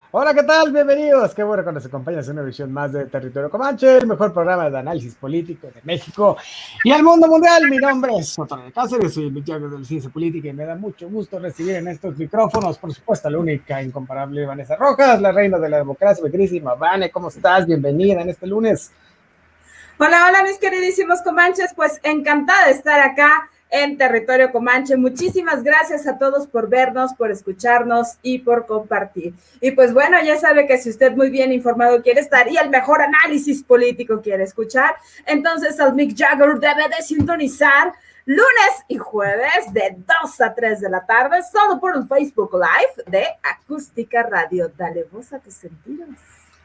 Hola, ¿qué tal? Bienvenidos. Qué bueno que nos acompañas en una edición más de Territorio Comanche, el mejor programa de análisis político de México y el mundo mundial. Mi nombre es Otto de Cáceres, soy el Michael de la Ciencia Política y me da mucho gusto recibir en estos micrófonos, por supuesto, la única, incomparable Vanessa Rojas, la reina de la democracia, mi queridísima Vane. ¿Cómo estás? Bienvenida en este lunes. Hola, hola mis queridísimos comanches, pues encantada de estar acá en Territorio Comanche. Muchísimas gracias a todos por vernos, por escucharnos y por compartir. Y pues bueno, ya sabe que si usted muy bien informado quiere estar y el mejor análisis político quiere escuchar, entonces al Mick Jagger debe de sintonizar lunes y jueves de 2 a 3 de la tarde, solo por un Facebook Live de Acústica Radio. Dale voz a tus sentidos.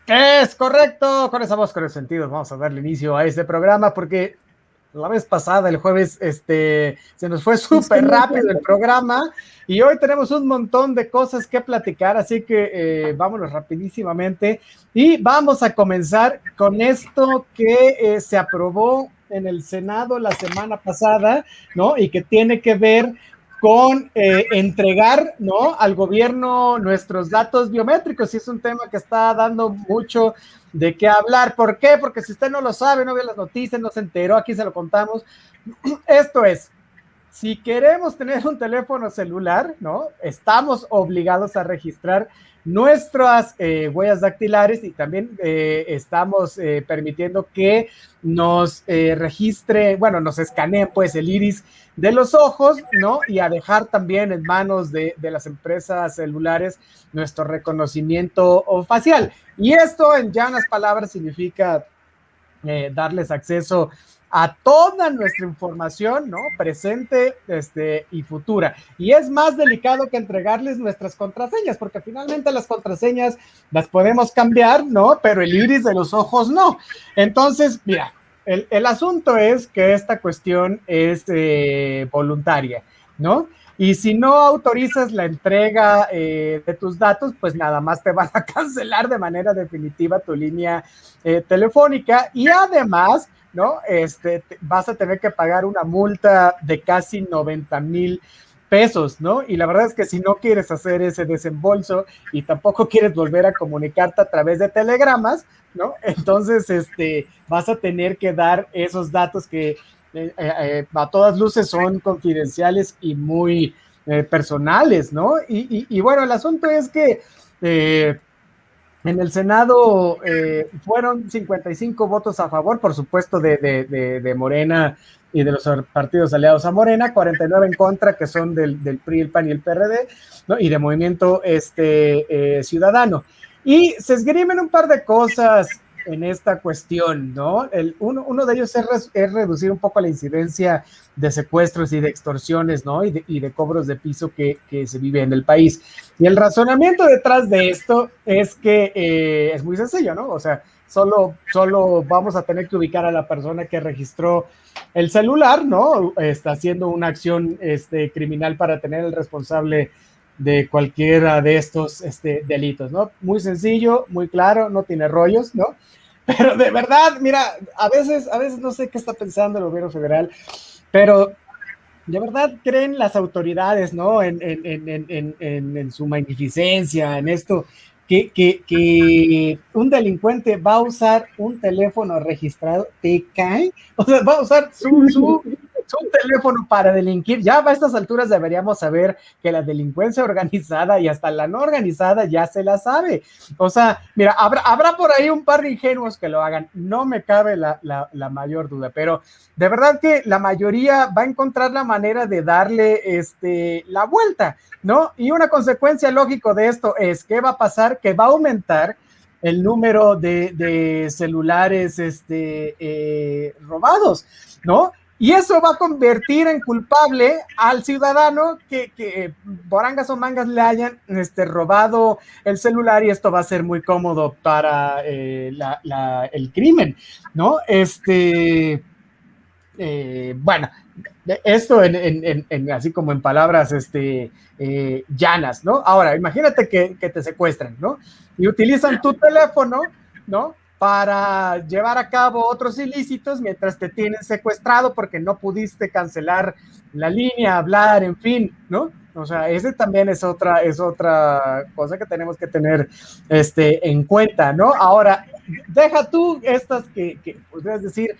Es correcto, con esa voz, con el sentido, vamos a darle inicio a este programa porque la vez pasada, el jueves, se nos fue súper rápido el programa y hoy tenemos un montón de cosas que platicar, así que vámonos rapidísimamente y vamos a comenzar con esto que se aprobó en el Senado la semana pasada, ¿no? Y que tiene que ver con entregar, ¿no?, al gobierno nuestros datos biométricos, y es un tema que está dando mucho de qué hablar. ¿Por qué? Porque si usted no lo sabe, no ve las noticias, no se enteró, aquí se lo contamos. Esto es, si queremos tener un teléfono celular, ¿no?, estamos obligados a registrar nuestras huellas dactilares y también estamos permitiendo que nos registre, bueno, nos escaneen pues el iris de los ojos, ¿no? Y a dejar también en manos de las empresas celulares nuestro reconocimiento facial. Y esto, en llanas palabras, significa darles acceso a toda nuestra información, ¿no?, presente y futura. Y es más delicado que entregarles nuestras contraseñas, porque finalmente las contraseñas las podemos cambiar, ¿no?, pero el iris de los ojos no. Entonces, mira, el asunto es que esta cuestión es voluntaria, ¿no? Y si no autorizas la entrega de tus datos, pues nada más te van a cancelar de manera definitiva tu línea telefónica y además, ¿no?, vas a tener que pagar una multa de casi 90,000 pesos, ¿no? Y la verdad es que si no quieres hacer ese desembolso y tampoco quieres volver a comunicarte a través de telegramas, ¿no?, entonces vas a tener que dar esos datos que a todas luces son confidenciales y muy personales, ¿no? Y bueno, el asunto es que en el Senado fueron 55 votos a favor, por supuesto, de Morena y de los partidos aliados a Morena, 49 en contra, que son del PRI, el PAN y el PRD, ¿no?, y de Movimiento Ciudadano. Y se esgrimen un par de cosas en esta cuestión, ¿no? Uno de ellos es reducir un poco la incidencia de secuestros y de extorsiones, ¿no? Y de cobros de piso que se vive en el país. Y el razonamiento detrás de esto es que es muy sencillo, ¿no? O sea, solo vamos a tener que ubicar a la persona que registró el celular, ¿no? Está haciendo una acción criminal para tener el responsable de cualquiera de estos delitos, ¿no? Muy sencillo, muy claro, no tiene rollos, ¿no? Pero de verdad, mira, a veces no sé qué está pensando el gobierno federal, pero de verdad creen las autoridades, ¿no?, en su magnificencia, en esto, que un delincuente va a usar un teléfono registrado, ¿te cae? O sea, va a usar su teléfono para delinquir. Ya a estas alturas deberíamos saber que la delincuencia organizada y hasta la no organizada ya se la sabe. O sea, mira, habrá por ahí un par de ingenuos que lo hagan, no me cabe la mayor duda, pero de verdad que la mayoría va a encontrar la manera de darle la vuelta, ¿no? Y una consecuencia lógica de esto es que va a pasar, que va a aumentar el número de celulares robados, ¿no? Y eso va a convertir en culpable al ciudadano que por angas o mangas le hayan robado el celular, y esto va a ser muy cómodo para el crimen, ¿no? Bueno, esto así como en palabras llanas, ¿no? Ahora, imagínate que te secuestran, ¿no? Y utilizan tu teléfono, ¿no?, para llevar a cabo otros ilícitos mientras te tienen secuestrado porque no pudiste cancelar la línea, hablar, en fin, ¿no? O sea, ese también es otra cosa que tenemos que tener en cuenta, ¿no? Ahora, deja tú estas que podrías decir,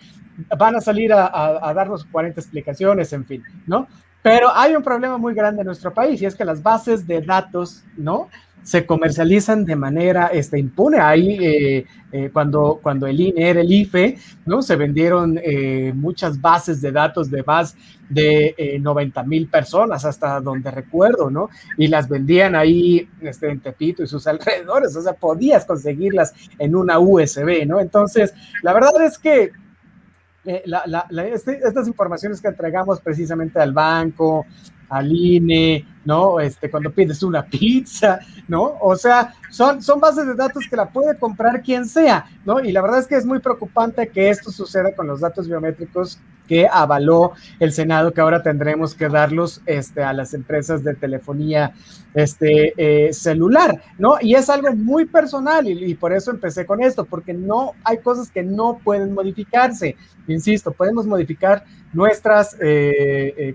van a salir a darnos 40 explicaciones, en fin, ¿no? Pero hay un problema muy grande en nuestro país y es que las bases de datos, ¿no? Se comercializan de manera impune. Ahí, cuando el INE era el IFE, ¿no? Se vendieron muchas bases de datos de más de 90,000 personas, hasta donde recuerdo, ¿no? Y las vendían ahí en Tepito y sus alrededores, o sea, podías conseguirlas en una USB, ¿no? Entonces, la verdad es que estas informaciones que entregamos precisamente al banco, al INE, ¿no? Cuando pides una pizza, ¿no? O sea, son bases de datos que la puede comprar quien sea, ¿no? Y la verdad es que es muy preocupante que esto suceda con los datos biométricos que avaló el Senado, que ahora tendremos que darlos a las empresas de telefonía celular, ¿no? Y es algo muy personal y por eso empecé con esto, porque no hay cosas que no pueden modificarse. Insisto, podemos modificar nuestras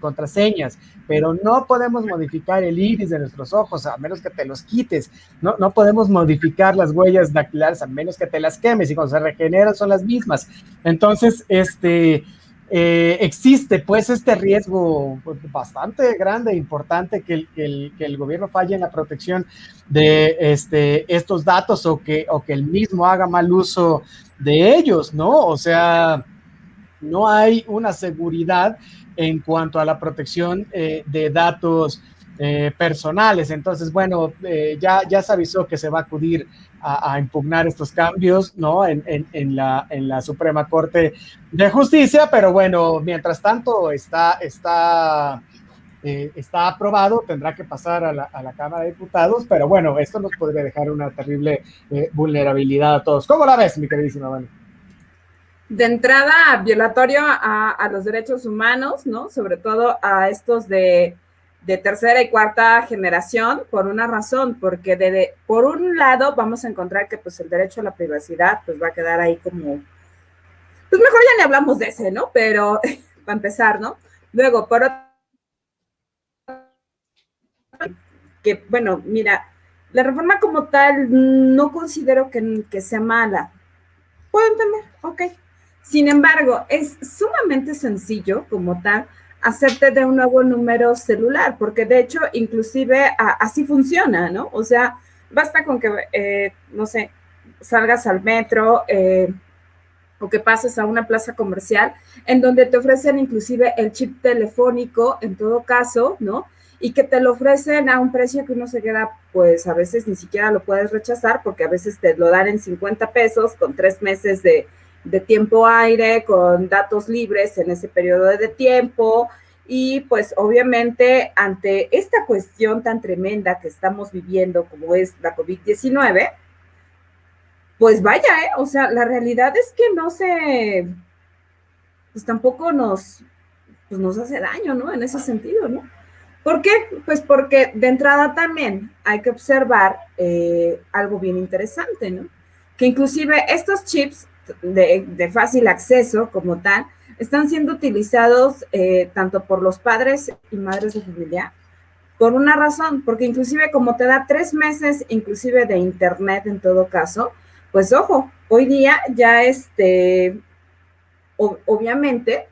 contraseñas, pero no podemos modificar el iris de nuestros ojos a menos que te los quites. No podemos modificar las huellas dactilares a menos que te las quemes y cuando se regeneran son las mismas. Entonces, existe pues este riesgo bastante grande e importante que el gobierno falle en la protección de estos datos o que el mismo haga mal uso de ellos, ¿no? O sea, no hay una seguridad en cuanto a la protección de datos personales. Entonces, bueno, ya se avisó que se va a acudir a impugnar estos cambios, ¿no? En la Suprema Corte de Justicia, pero bueno, mientras tanto está aprobado, tendrá que pasar a la Cámara de Diputados, pero bueno, esto nos podría dejar una terrible vulnerabilidad a todos. ¿Cómo la ves, mi queridísima Vani? De entrada, violatorio a los derechos humanos, ¿no? Sobre todo a estos de tercera y cuarta generación, por una razón, porque por un lado vamos a encontrar que pues el derecho a la privacidad pues va a quedar ahí como, pues mejor ya ni hablamos de ese, ¿no? Pero para empezar, ¿no? Luego, por otro, que bueno, mira, la reforma como tal no considero que sea mala. Puedo entender, ok. Sin embargo, es sumamente sencillo como tal hacerte de un nuevo número celular, porque de hecho, inclusive así funciona, ¿no? O sea, basta con que, no sé, salgas al metro o que pases a una plaza comercial en donde te ofrecen inclusive el chip telefónico, en todo caso, ¿no? Y que te lo ofrecen a un precio que uno se queda, pues a veces ni siquiera lo puedes rechazar, porque a veces te lo dan en 50 pesos con 3 meses de tiempo aire, con datos libres en ese periodo de tiempo, y pues obviamente ante esta cuestión tan tremenda que estamos viviendo como es la COVID-19, pues vaya, o sea, la realidad es que pues tampoco nos hace daño, ¿no? En ese sentido, ¿no? ¿Por qué? Pues porque de entrada también hay que observar algo bien interesante, ¿no? Que inclusive estos chips de fácil acceso como tal están siendo utilizados tanto por los padres y madres de familia por una razón, porque inclusive como te da 3 meses inclusive de internet en todo caso, pues ojo, hoy día ya obviamente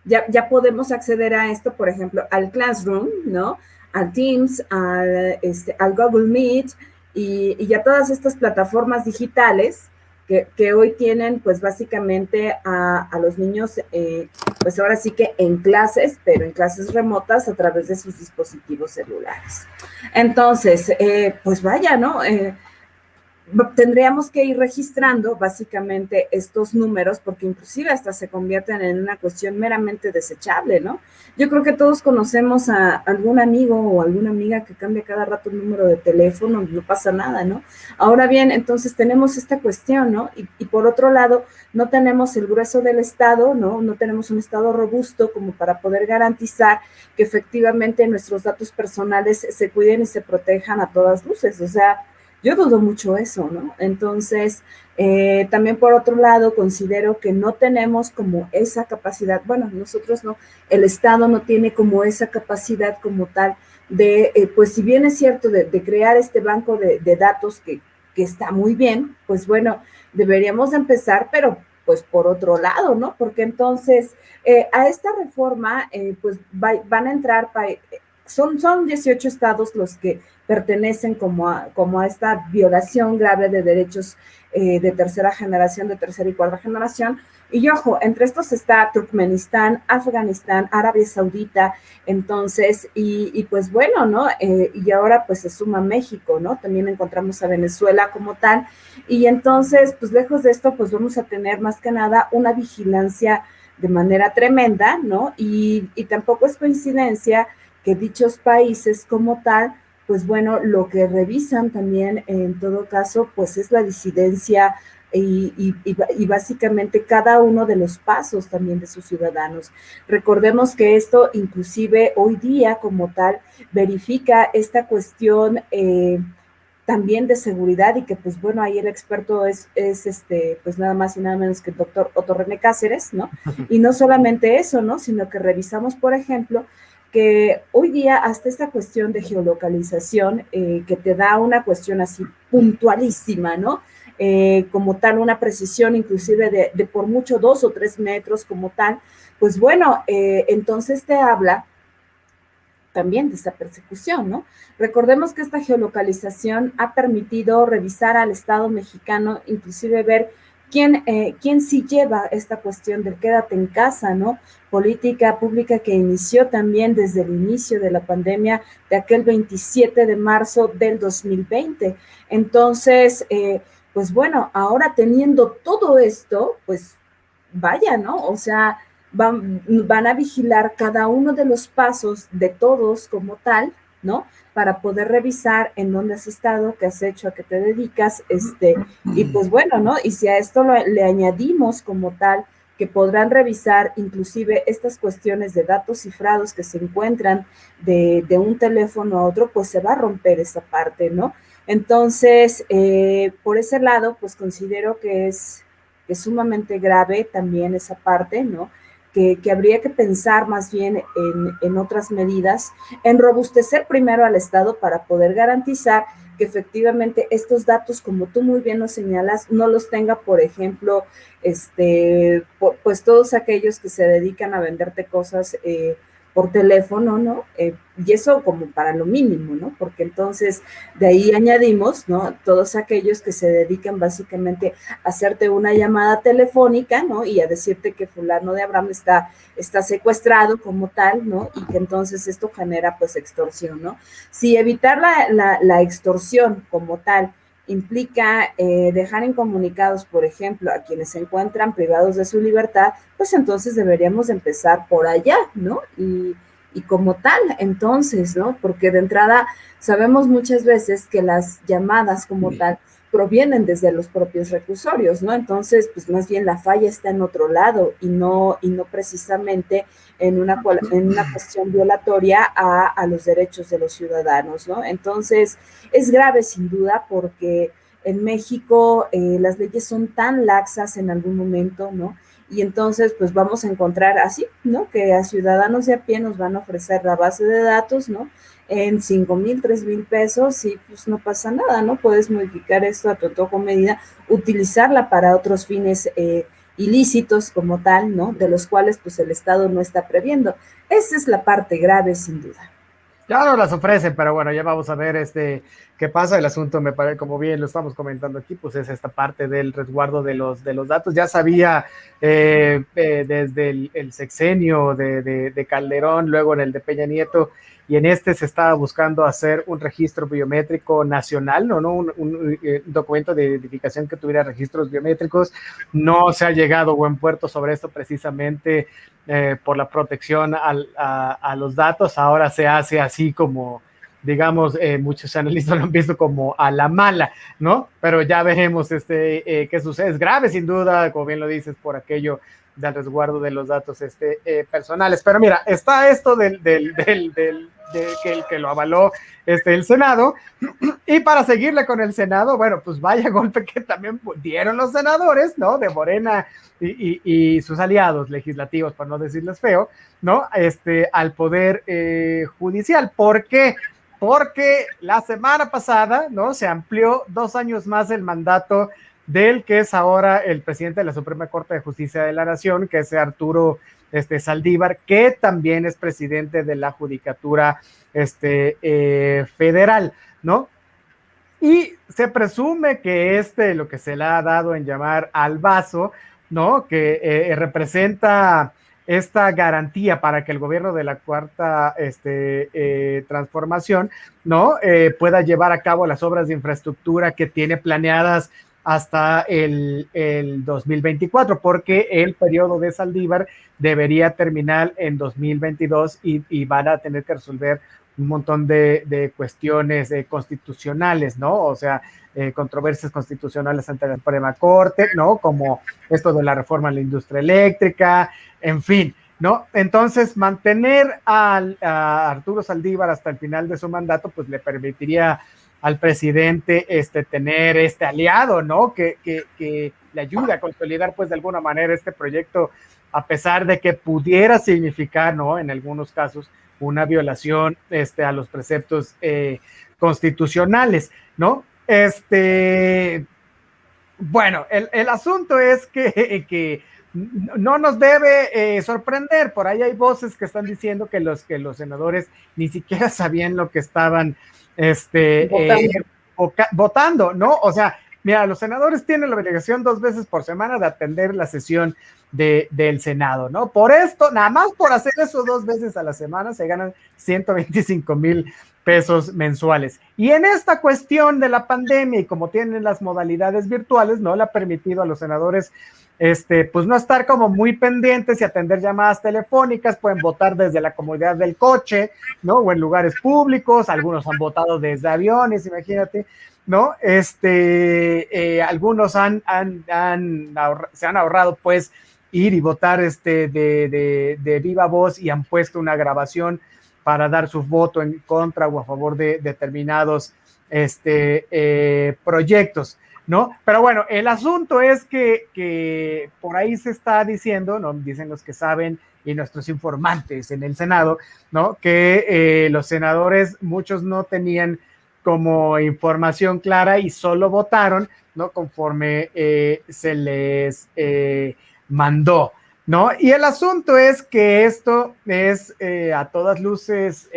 ya podemos acceder a esto, por ejemplo, al Classroom, ¿no? Al Teams, al Google Meet y a todas estas plataformas digitales que hoy tienen, pues básicamente a los niños, pues ahora sí que en clases, pero en clases remotas a través de sus dispositivos celulares. Entonces, pues vaya, ¿no? Tendríamos que ir registrando básicamente estos números porque inclusive hasta se convierten en una cuestión meramente desechable, ¿no? Yo creo que todos conocemos a algún amigo o alguna amiga que cambia cada rato el número de teléfono, no pasa nada, ¿no? Ahora bien, entonces tenemos esta cuestión, ¿no? Y por otro lado, no tenemos el grueso del Estado, ¿no? No tenemos un Estado robusto como para poder garantizar que efectivamente nuestros datos personales se cuiden y se protejan a todas luces, o sea, yo dudo mucho eso, ¿no? Entonces, también por otro lado, considero que no tenemos como esa capacidad, bueno, nosotros no, el Estado no tiene como esa capacidad como tal pues si bien es cierto, de crear este banco de datos que está muy bien, pues bueno, deberíamos empezar, pero pues por otro lado, ¿no? Porque entonces a esta reforma, pues van a entrar, son 18 estados los que pertenecen como a esta violación grave de derechos de tercera generación, de tercera y cuarta generación. Y ojo, entre estos está Turkmenistán, Afganistán, Arabia Saudita, entonces, y pues bueno, ¿no? Y ahora pues se suma México, ¿no? También encontramos a Venezuela como tal, y entonces, pues lejos de esto, pues vamos a tener más que nada una vigilancia de manera tremenda, ¿no? Y tampoco es coincidencia que dichos países como tal, pues bueno, lo que revisan también en todo caso, pues es la disidencia y básicamente cada uno de los pasos también de sus ciudadanos. Recordemos que esto inclusive hoy día como tal verifica esta cuestión también de seguridad y que pues bueno, ahí el experto es pues nada más y nada menos que el doctor Otto René Cáceres, ¿no? Y no solamente eso, ¿no? Sino que revisamos, por ejemplo, que hoy día hasta esta cuestión de geolocalización, que te da una cuestión así puntualísima, ¿no? Como tal, una precisión inclusive de por mucho 2 o 3 metros como tal, pues bueno, entonces te habla también de esta persecución, ¿no? Recordemos que esta geolocalización ha permitido revisar al Estado mexicano, inclusive ver quién sí lleva esta cuestión del quédate en casa, ¿no? Política pública que inició también desde el inicio de la pandemia de aquel 27 de marzo del 2020. Entonces, pues bueno, ahora teniendo todo esto, pues vaya, ¿no? O sea, van a vigilar cada uno de los pasos de todos como tal, ¿no? Para poder revisar en dónde has estado, qué has hecho, a qué te dedicas, y pues bueno, ¿no? Y si a esto le añadimos como tal, que podrán revisar inclusive estas cuestiones de datos cifrados que se encuentran de un teléfono a otro, pues se va a romper esa parte, ¿no? Entonces, por ese lado, pues considero que es sumamente grave también esa parte, ¿no? Que habría que pensar más bien en otras medidas, en robustecer primero al Estado para poder garantizar que efectivamente estos datos, como tú muy bien lo señalas, no los tenga, por ejemplo, pues todos aquellos que se dedican a venderte cosas por teléfono, ¿no? Y eso como para lo mínimo, ¿no? Porque entonces de ahí añadimos, ¿no? Todos aquellos que se dedican básicamente a hacerte una llamada telefónica, ¿no? Y a decirte que fulano de Abraham está secuestrado como tal, ¿no? Y que entonces esto genera pues extorsión, ¿no? Si evitar la extorsión como tal implica dejar incomunicados, por ejemplo, a quienes se encuentran privados de su libertad, pues entonces deberíamos empezar por allá, ¿no? Y como tal, entonces, ¿no? Porque de entrada sabemos muchas veces que las llamadas como tal provienen desde los propios reclusorios, ¿no? Entonces, pues más bien la falla está en otro lado y no precisamente en una cuestión violatoria a los derechos de los ciudadanos, ¿no? Entonces, es grave sin duda porque en México las leyes son tan laxas en algún momento, ¿no? Y entonces, pues vamos a encontrar así, ¿no? Que a ciudadanos de a pie nos van a ofrecer la base de datos, ¿no? En 5,000, 3,000 pesos y pues no pasa nada, ¿no? Puedes modificar esto a tu antojo medida, utilizarla para otros fines ilícitos como tal, ¿no? De los cuales pues el Estado no está previendo. Esa es la parte grave, sin duda. Ya no las ofrecen, pero bueno, ya vamos a ver qué pasa. El asunto, me parece, como bien lo estamos comentando aquí, pues es esta parte del resguardo de los datos. Ya sabía desde el sexenio de Calderón, luego en el de Peña Nieto, y en se estaba buscando hacer un registro biométrico nacional, ¿no? Un documento de identificación que tuviera registros biométricos. No se ha llegado a buen puerto sobre esto precisamente por la protección a los datos. Ahora se hace así como digamos, muchos analistas lo han visto como a la mala, ¿no? Pero ya veremos qué sucede. Es grave, sin duda, como bien lo dices, por aquello del resguardo de los datos personales. Pero mira, está esto de que lo avaló el Senado. Y para seguirle con el Senado, bueno, pues vaya golpe que también dieron los senadores, ¿no? De Morena y sus aliados legislativos, por no decirles feo, ¿no? Al Poder Judicial. ¿Por qué? Porque la semana pasada, ¿no? Se amplió 2 años más el mandato del que es ahora el presidente de la Suprema Corte de Justicia de la Nación, que es Arturo Saldívar, que también es presidente de la Judicatura Federal, ¿no? Y se presume que lo que se le ha dado en llamar al vaso, ¿no? Que representa esta garantía para que el gobierno de la Cuarta Transformación, ¿no? Pueda llevar a cabo las obras de infraestructura que tiene planeadas hasta el 2024, porque el periodo de Saldívar debería terminar en 2022 y van a tener que resolver un montón de cuestiones constitucionales, ¿no? O sea, controversias constitucionales ante la Suprema Corte, ¿no? Como esto de la reforma a la industria eléctrica, en fin, ¿no? Entonces, mantener a Arturo Saldívar hasta el final de su mandato, pues le permitiría al presidente tener aliado, ¿no? Que le ayude a consolidar, pues, de alguna manera este proyecto, a pesar de que pudiera significar, ¿no? En algunos casos, una violación a los preceptos constitucionales, ¿no? Bueno, el asunto es que no nos debe sorprender. Por ahí hay voces que están diciendo que los senadores ni siquiera sabían lo que estaban votando, ¿no? O sea, mira, los senadores tienen la obligación 2 veces por semana de atender la sesión del Senado, ¿no? Por esto, nada más por hacer eso 2 veces a la semana, se ganan 125,000 pesos mensuales. Y en esta cuestión de la pandemia, y como tienen las modalidades virtuales, no le ha permitido a los senadores pues no estar como muy pendientes y atender llamadas telefónicas. Pueden votar desde la comodidad del coche, ¿no? O en lugares públicos. Algunos han votado desde aviones, imagínate, ¿no? Algunos se han ahorrado, pues, ir y votar de viva voz, y han puesto una grabación para dar su voto en contra o a favor de determinados proyectos, ¿no? Pero bueno, el asunto es que por ahí se está diciendo, ¿no? Dicen los que saben y nuestros informantes en el Senado, ¿no? Que los senadores, muchos no tenían como información clara y solo votaron, ¿no? Conforme se les mandó, ¿no? Y el asunto es que esto es a todas luces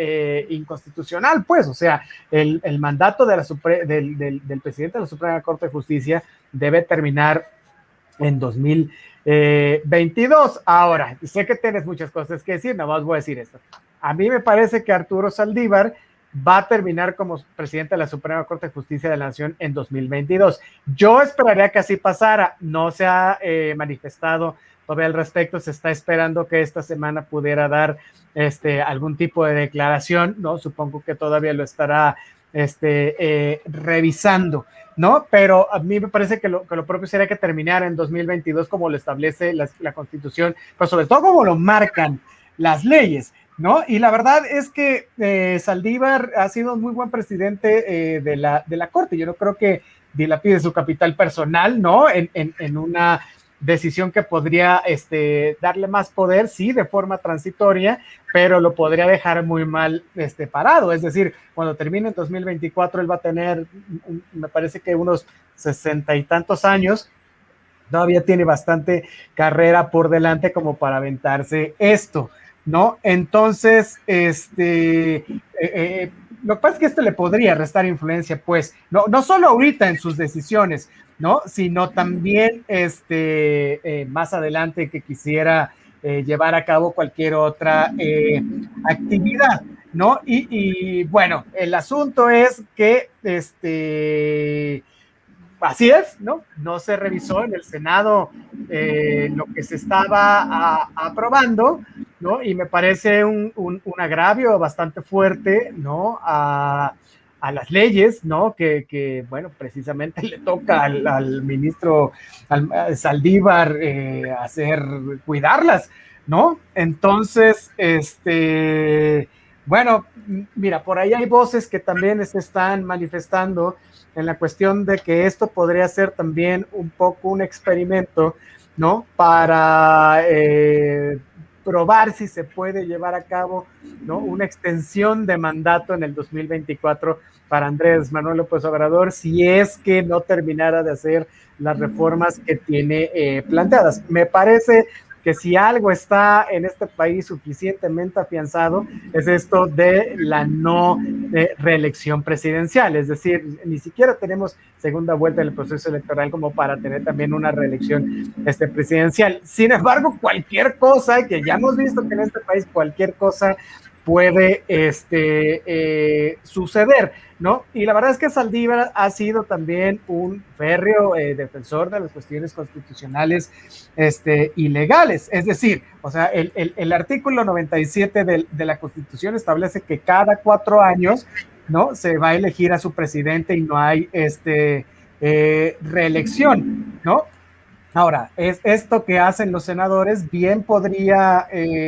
inconstitucional, pues. O sea, el mandato de del presidente de la Suprema Corte de Justicia debe terminar en 2022. Ahora, sé que tienes muchas cosas que decir, nada más voy a decir esto. A mí me parece que Arturo Saldívar va a terminar como presidente de la Suprema Corte de Justicia de la Nación en 2022. Yo esperaría que así pasara. No se ha manifestado todavía al respecto. Se está esperando que esta semana pudiera dar algún tipo de declaración, ¿no? Supongo que todavía lo estará revisando, ¿no? Pero a mí me parece que lo propio sería que terminara en 2022, como lo establece la Constitución, pero sobre todo como lo marcan las leyes, ¿no? Y la verdad es que Saldívar ha sido un muy buen presidente de la Corte. Yo no creo que dilapide su capital personal, ¿no? En una decisión que podría darle más poder, sí, de forma transitoria, pero lo podría dejar muy mal parado. Es decir, cuando termine en 2024, él va a tener, me parece que unos 60 y tantos años. Todavía tiene bastante carrera por delante como para aventarse esto, ¿no? Entonces, lo que pasa es que esto le podría restar influencia, pues, no solo ahorita en sus decisiones, ¿no? Sino también más adelante, que quisiera llevar a cabo cualquier otra actividad, ¿no? Y bueno, el asunto es que así es, ¿no? No se revisó en el Senado lo que se estaba aprobando, ¿no? Y me parece un agravio bastante fuerte, ¿no? A las leyes, ¿no? Bueno, precisamente le toca al ministro Saldívar cuidarlas, ¿no? Entonces, bueno, mira, por ahí hay voces que también se están manifestando en la cuestión de que esto podría ser también un poco un experimento, ¿no? Para probar si se puede llevar a cabo, ¿no? Una extensión de mandato en el 2024 para Andrés Manuel López Obrador, si es que no terminara de hacer las reformas que tiene planteadas. Me parece que si algo está en este país suficientemente afianzado, es esto de la no reelección presidencial, es decir, ni siquiera tenemos segunda vuelta en el proceso electoral como para tener también una reelección presidencial. Sin embargo, cualquier cosa, que ya hemos visto que en este país cualquier cosa puede suceder, ¿no? Y la verdad es que Saldívar ha sido también un férreo defensor de las cuestiones constitucionales y legales. Es decir, o sea, el artículo 97 de la Constitución establece que cada 4 años, ¿no? Se va a elegir a su presidente y no hay reelección, ¿no? Ahora, esto que hacen los senadores bien podría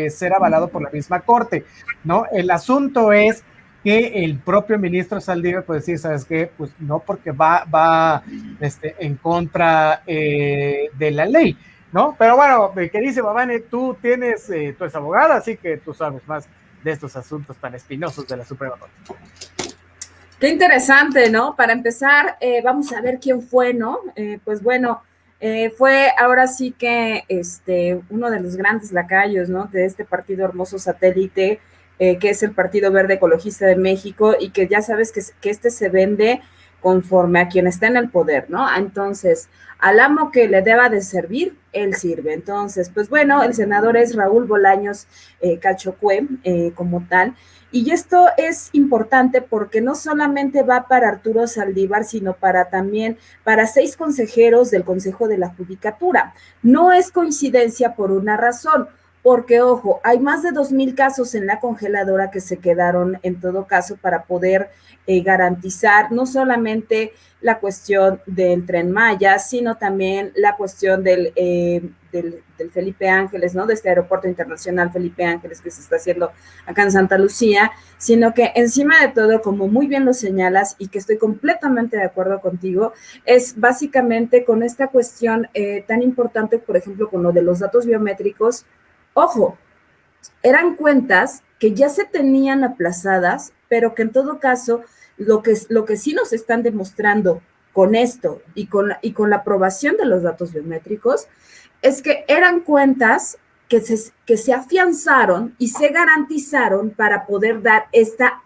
ser avalado por la misma Corte, ¿no? El asunto es que el propio ministro Saldívar puede decir, ¿sabes qué? Pues no, porque va en contra de la ley, ¿no? Pero bueno, queridísima Vane, tú eres abogada, así que tú sabes más de estos asuntos tan espinosos de la Suprema Corte. Qué interesante, ¿no? Para empezar, vamos a ver quién fue, ¿no? Pues bueno, fue ahora sí que uno de los grandes lacayos, ¿no? De este partido hermoso satélite, que es el Partido Verde Ecologista de México, y que ya sabes que se vende conforme a quien está en el poder, ¿no? Entonces, al amo que le deba de servir, él sirve. Entonces, pues bueno, el senador es Raúl Bolaños Cachocue, como tal. Y esto es importante porque no solamente va para Arturo Saldívar, sino también para 6 consejeros del Consejo de la Judicatura. No es coincidencia por una razón, porque, ojo, hay más de 2,000 casos en la congeladora que se quedaron, en todo caso, para poder garantizar no solamente la cuestión del Tren Maya, sino también la cuestión del Felipe Ángeles, ¿no? De este aeropuerto internacional Felipe Ángeles que se está haciendo acá en Santa Lucía, sino que encima de todo, como muy bien lo señalas y que estoy completamente de acuerdo contigo, es básicamente con esta cuestión tan importante, por ejemplo, con lo de los datos biométricos. Ojo, eran cuentas que ya se tenían aplazadas, pero que en todo caso, lo que sí nos están demostrando con esto y con la aprobación de los datos biométricos, es que eran cuentas que se afianzaron y se garantizaron para poder dar esta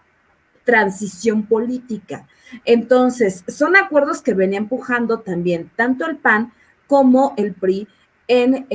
transición política. Entonces, son acuerdos que venía empujando también tanto el PAN como el PRI en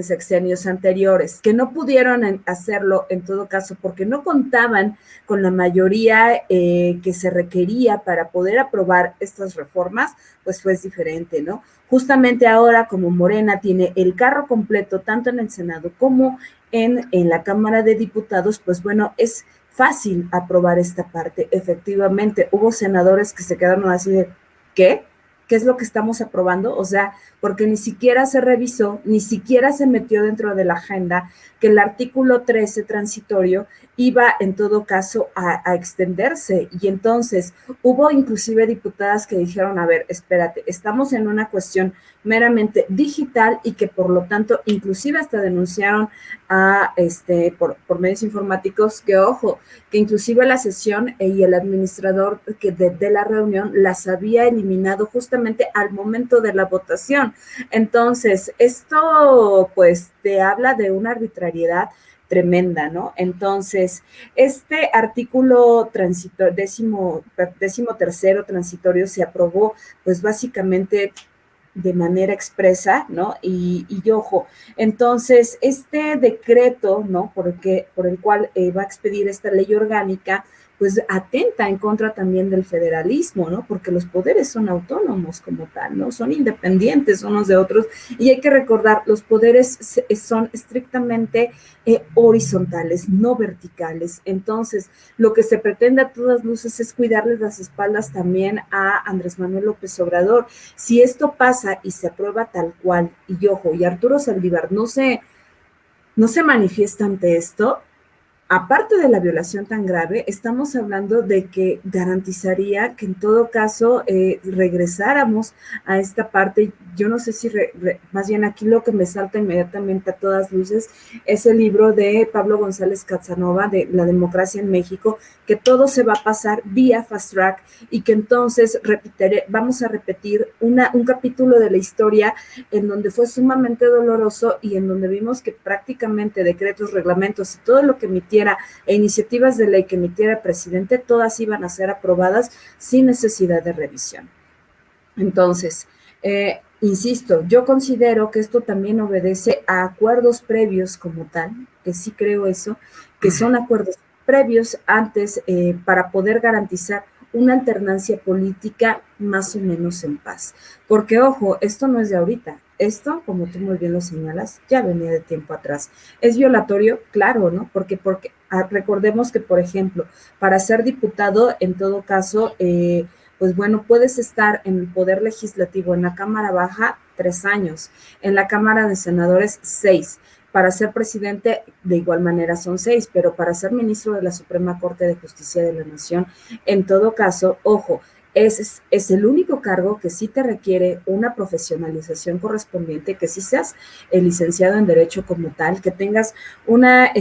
sexenios anteriores, que no pudieron hacerlo en todo caso porque no contaban con la mayoría que se requería para poder aprobar estas reformas, pues fue diferente, ¿no? Justamente ahora, como Morena tiene el carro completo, tanto en el Senado como en la Cámara de Diputados, pues bueno, es fácil aprobar esta parte. Efectivamente, hubo senadores que se quedaron así de, ¿qué? ¿Qué es lo que estamos aprobando? O sea, porque ni siquiera se revisó, ni siquiera se metió dentro de la agenda que el artículo 13 transitorio iba en todo caso a extenderse. Y entonces hubo inclusive diputadas que dijeron, a ver, espérate, estamos en una cuestión meramente digital y que por lo tanto inclusive hasta denunciaron por medios informáticos que, ojo, que inclusive la sesión y el administrador de la reunión las había eliminado justamente al momento de la votación. Entonces, esto pues te habla de una arbitrariedad tremenda, ¿no? Entonces, este artículo décimo tercero transitorio se aprobó pues básicamente de manera expresa, ¿no? Y ojo, entonces este decreto, ¿no? Por el cual va a expedir esta ley orgánica, pues atenta en contra también del federalismo, ¿no? Porque los poderes son autónomos como tal, ¿no? Son independientes unos de otros, y hay que recordar, los poderes son estrictamente horizontales, no verticales. Entonces, lo que se pretende a todas luces es cuidarles las espaldas también a Andrés Manuel López Obrador. Si esto pasa y se aprueba tal cual, y ojo, y Arturo Saldívar no se manifiesta ante esto, aparte de la violación tan grave, estamos hablando de que garantizaría que en todo caso regresáramos a esta parte. Yo no sé si, más bien aquí lo que me salta inmediatamente a todas luces es el libro de Pablo González Casanova, de La democracia en México, que todo se va a pasar vía fast track, y que entonces vamos a repetir un capítulo de la historia en donde fue sumamente doloroso y en donde vimos que prácticamente decretos, reglamentos y todo lo que emitiera e iniciativas de ley que emitiera el presidente, todas iban a ser aprobadas sin necesidad de revisión. Entonces, insisto, yo considero que esto también obedece a acuerdos previos como tal, que sí creo eso, que son acuerdos previos antes para poder garantizar una alternancia política más o menos en paz. Porque, ojo, esto no es de ahorita. Esto, como tú muy bien lo señalas, ya venía de tiempo atrás. ¿Es violatorio? Claro, ¿no? Porque recordemos que, por ejemplo, para ser diputado, en todo caso, pues bueno, puedes estar en el Poder Legislativo, en la Cámara Baja, 3 años, en la Cámara de Senadores, 6. Para ser presidente, de igual manera son 6, pero para ser ministro de la Suprema Corte de Justicia de la Nación, en todo caso, ojo, es el único cargo que sí te requiere una profesionalización correspondiente, que sí seas el licenciado en Derecho como tal, que tengas una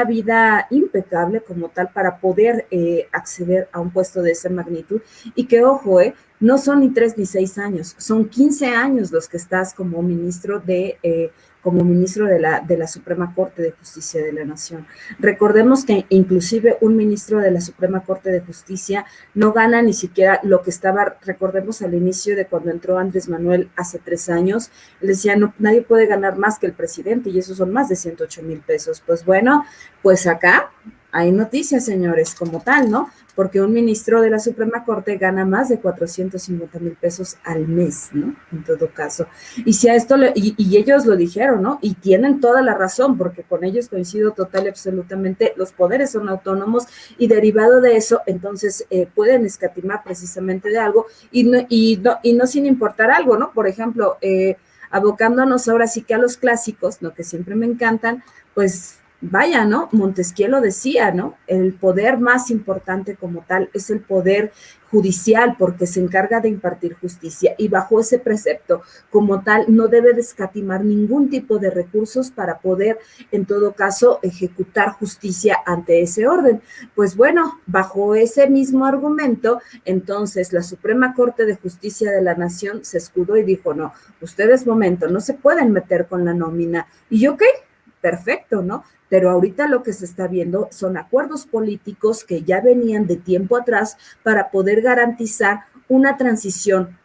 vida impecable como tal para poder acceder a un puesto de esa magnitud, y que, ojo, no son ni 3 ni 6 años, son 15 años los que estás como ministro de la Suprema Corte de Justicia de la Nación. Recordemos que inclusive un ministro de la Suprema Corte de Justicia no gana ni siquiera lo que estaba, recordemos al inicio de cuando entró Andrés Manuel hace 3 años, le decía, no, nadie puede ganar más que el presidente, y esos son más de 108,000 pesos. Pues bueno, pues acá hay noticias, señores, como tal, ¿no? Porque un ministro de la Suprema Corte gana más de 450,000 pesos al mes, ¿no? En todo caso. Y si a esto, y ellos lo dijeron, ¿no? Y tienen toda la razón, porque con ellos coincido total y absolutamente, los poderes son autónomos, y derivado de eso, entonces pueden escatimar precisamente de algo, y no sin importar algo, ¿no? Por ejemplo, abocándonos ahora sí que a los clásicos, ¿no? Que siempre me encantan, pues vaya, ¿no? Montesquieu lo decía, ¿no? El poder más importante como tal es el poder judicial, porque se encarga de impartir justicia, y bajo ese precepto como tal no debe de escatimar ningún tipo de recursos para poder en todo caso ejecutar justicia ante ese orden. Pues bueno, bajo ese mismo argumento, entonces la Suprema Corte de Justicia de la Nación se escudó y dijo, no, ustedes momento, no se pueden meter con la nómina. Y yo, ¿qué? Perfecto, ¿no? Pero ahorita lo que se está viendo son acuerdos políticos que ya venían de tiempo atrás para poder garantizar una transición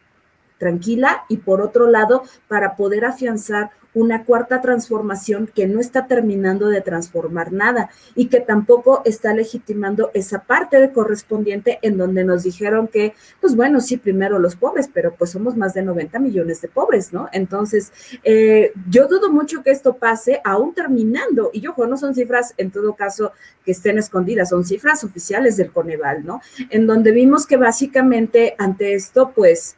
tranquila, y por otro lado, para poder afianzar una cuarta transformación que no está terminando de transformar nada, y que tampoco está legitimando esa parte de correspondiente en donde nos dijeron que, pues bueno, sí, primero los pobres, pero pues somos más de 90 millones de pobres, ¿no? Entonces, yo dudo mucho que esto pase aún terminando, y ojo, no son cifras en todo caso que estén escondidas, son cifras oficiales del Coneval, ¿no? En donde vimos que básicamente ante esto, pues,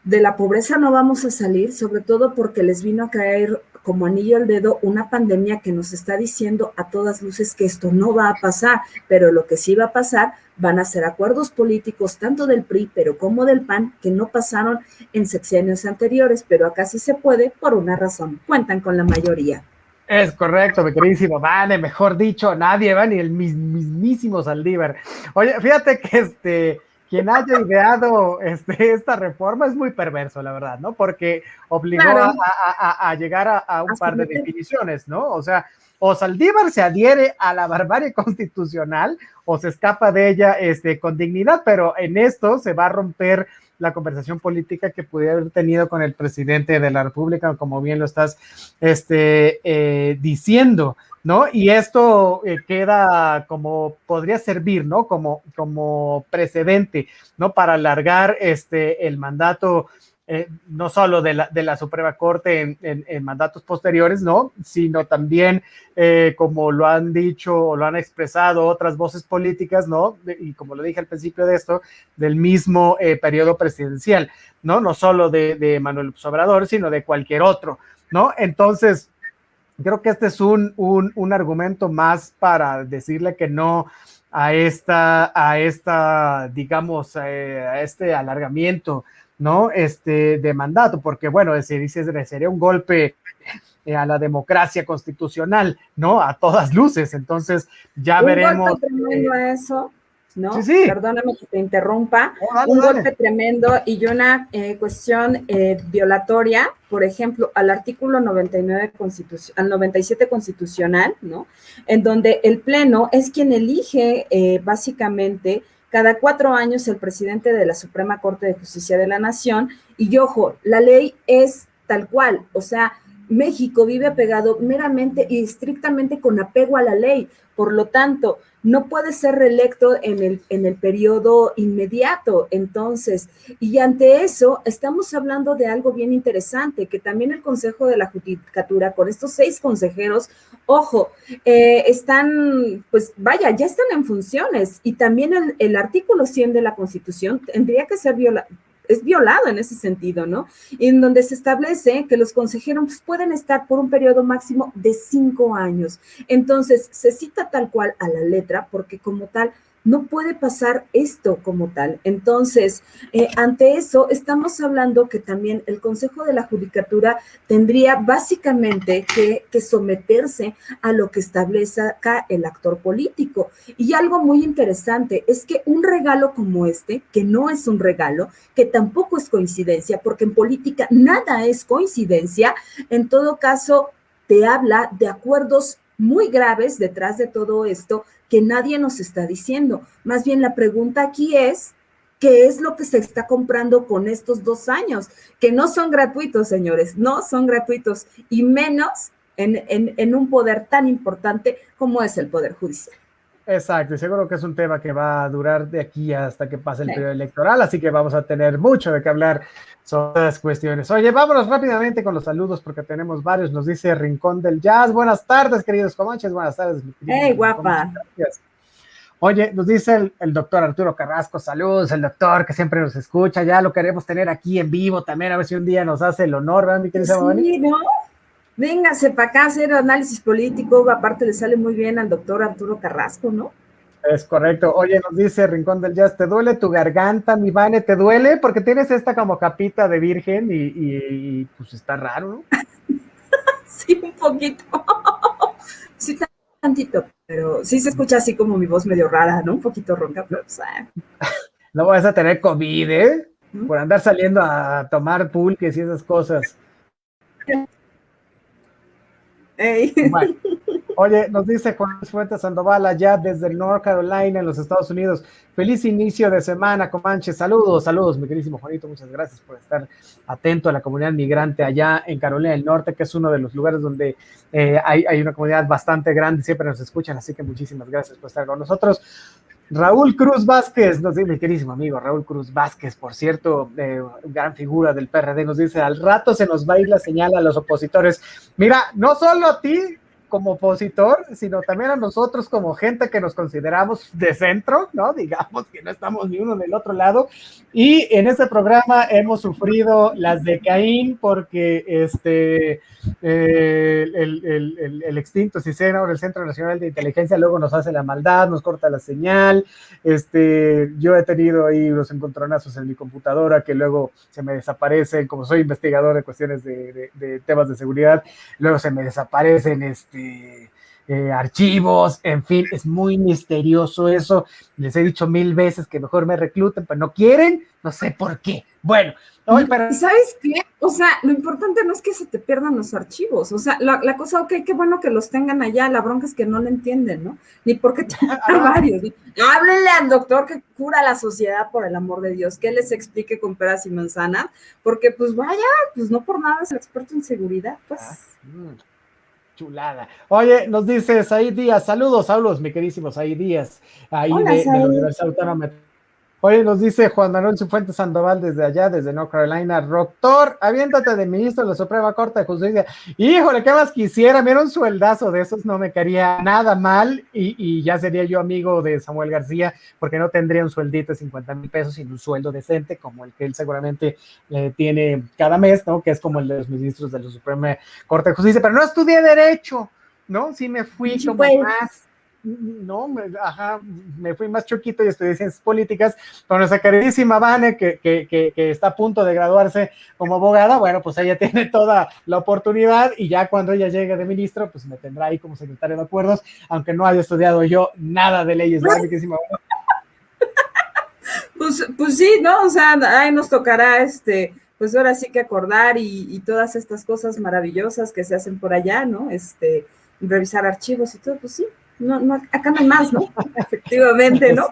de la pobreza no vamos a salir, sobre todo porque les vino a caer como anillo al dedo una pandemia que nos está diciendo a todas luces que esto no va a pasar, pero lo que sí va a pasar van a ser acuerdos políticos tanto del PRI pero como del PAN que no pasaron en sexenios anteriores, pero acá sí se puede por una razón, cuentan con la mayoría. Es correcto, mi queridísimo Vane, mejor dicho, nadie va, ni el mismísimo Saldívar. Oye, fíjate que quien haya ideado esta reforma es muy perverso, la verdad, ¿no? Porque obligó claro, a llegar a un par de definiciones, ¿no? O sea, o Saldívar se adhiere a la barbarie constitucional o se escapa de ella con dignidad, pero en esto se va a romper la conversación política que pudiera haber tenido con el presidente de la República, como bien lo estás diciendo, ¿no? Y esto queda como, podría servir, ¿no? Como precedente, ¿no? Para alargar el mandato, no solo de la Suprema Corte en mandatos posteriores, ¿no? Sino también, como lo han dicho o lo han expresado otras voces políticas, ¿no? Y como lo dije al principio de esto, del mismo periodo presidencial, ¿no? No solo de Manuel López Obrador, sino de cualquier otro, ¿no? Entonces, creo que este es un argumento más para decirle que no a digamos, a este alargamiento, ¿no? De mandato, porque bueno, se dice sería un golpe a la democracia constitucional, ¿no? A todas luces. Entonces, ya veremos. Un golpe tremendo eso, ¿no? Sí, sí. Perdóname que te interrumpa. Dale, un dale. golpe tremendo y una cuestión violatoria, por ejemplo, al artículo 99 al 97 constitucional, ¿no? En donde el Pleno es quien elige básicamente cada 4 años el presidente de la Suprema Corte de Justicia de la Nación. Y ojo, la ley es tal cual, o sea, México vive apegado meramente y estrictamente con apego a la ley. Por lo tanto, no puede ser reelecto en el periodo inmediato. Entonces, y ante eso, estamos hablando de algo bien interesante, que también el Consejo de la Judicatura, con estos 6 consejeros, ojo, están, pues vaya, ya están en funciones. Y también el artículo 100 de la Constitución tendría que ser es violado en ese sentido, ¿no? En donde se establece que los consejeros pueden estar por un periodo máximo de 5 años. Entonces, se cita tal cual a la letra, porque como tal, no puede pasar esto como tal. Entonces, ante eso, estamos hablando que también el Consejo de la Judicatura tendría básicamente que someterse a lo que establece acá el actor político. Y algo muy interesante es que un regalo como que no es un regalo, que tampoco es coincidencia, porque en política nada es coincidencia, en todo caso, te habla de acuerdos muy graves detrás de todo esto que nadie nos está diciendo. Más bien la pregunta aquí es, ¿qué es lo que se está comprando con estos 2 años? Que no son gratuitos, señores, no son gratuitos, y menos en un poder tan importante como es el Poder Judicial. Exacto, y seguro que es un tema que va a durar de aquí hasta que pase el periodo electoral, así que vamos a tener mucho de qué hablar sobre las cuestiones. Oye, vámonos rápidamente con los saludos porque tenemos varios. Nos dice Rincón del Jazz. Buenas tardes, queridos comanches. Buenas tardes. ¡Hey, guapa! Gracias. Oye, nos dice el doctor Arturo Carrasco. Saludos, el doctor que siempre nos escucha. Ya lo queremos tener aquí en vivo también, a ver si un día nos hace el honor, ¿verdad, mi querida Moni? Sí, ¿no? Véngase para acá a hacer análisis político, aparte le sale muy bien al doctor Arturo Carrasco, ¿no? Es correcto. Oye, nos dice Rincón del Jazz, ¿te duele tu garganta, mi Vane? ¿Te duele? Porque tienes esta como capita de virgen y pues está raro, ¿no? Sí, un poquito. Sí, tantito, pero sí se escucha así como mi voz medio rara, ¿no? Un poquito ronca, pero o sea. No vas a tener COVID, ¿eh? Por andar saliendo a tomar pulques y esas cosas. Hey. Bueno, oye, nos dice Juan Luis Fuentes Sandoval allá desde North Carolina en los Estados Unidos. Feliz inicio de semana, Comanche. Saludos, saludos, mi queridísimo Juanito. Muchas gracias por estar atento a la comunidad migrante allá en Carolina del Norte, que es uno de los lugares donde hay una comunidad bastante grande, siempre nos escuchan, así que muchísimas gracias por estar con nosotros. Raúl Cruz Vázquez, nos dice mi queridísimo amigo Raúl Cruz Vázquez, por cierto, gran figura del PRD, nos dice, al rato se nos va a ir la señal a los opositores. Mira, no solo a ti como opositor, sino también a nosotros como gente que nos consideramos de centro, ¿no? Digamos que no estamos ni uno del otro lado. Y en este programa hemos sufrido las de Caín porque el extinto CISEN, el Centro Nacional de Inteligencia, luego nos hace la maldad, nos corta la señal. Yo he tenido ahí unos encontronazos en mi computadora que luego se me desaparecen, como soy investigador de cuestiones de temas de seguridad, luego se me desaparecen archivos, en fin, es muy misterioso eso. Les he dicho 1000 veces que mejor me recluten, pero no quieren, no sé por qué. Bueno, hoy, pero... ¿Y sabes qué? O sea, lo importante no es que se te pierdan los archivos, o sea, la cosa, ok, qué bueno que los tengan allá, la bronca es que no lo entienden, ¿no? Ni por qué tener varios. Háblenle al doctor que cura la sociedad, por el amor de Dios, que les explique con peras y manzanas, porque pues vaya, pues no por nada es el experto en seguridad, pues. Chulada. Oye, nos dice Said Díaz, saludos, mi queridísimo Said Díaz, ahí Hola, de la Universidad Autónoma. Oye, nos dice Juan Manuel Cifuentes Sandoval desde allá, desde North Carolina. Doctor, aviéntate de ministro de la Suprema Corte de Justicia. Híjole, ¿qué más quisiera? Mira, un sueldazo de esos no me caería nada mal y ya sería yo amigo de Samuel García, porque no tendría un sueldito de 50,000 pesos, sino un sueldo decente como el que él seguramente tiene cada mes, ¿no? Que es como el de los ministros de la Suprema Corte de Justicia. Pero no estudié Derecho, ¿no? Sí me fui como más... No, me fui más choquito y estudié ciencias políticas con nuestra queridísima Vane, que está a punto de graduarse como abogada. Bueno, pues ella tiene toda la oportunidad y ya cuando ella llegue de ministro, pues me tendrá ahí como secretario de acuerdos, aunque no haya estudiado yo nada de leyes, ¿verdad, queridísima Vane? Pues sí, ¿no? O sea, ahí nos tocará pues ahora sí que acordar y todas estas cosas maravillosas que se hacen por allá, ¿no? Revisar archivos y todo, pues sí. No, acá no hay más, ¿no? Efectivamente, ¿no?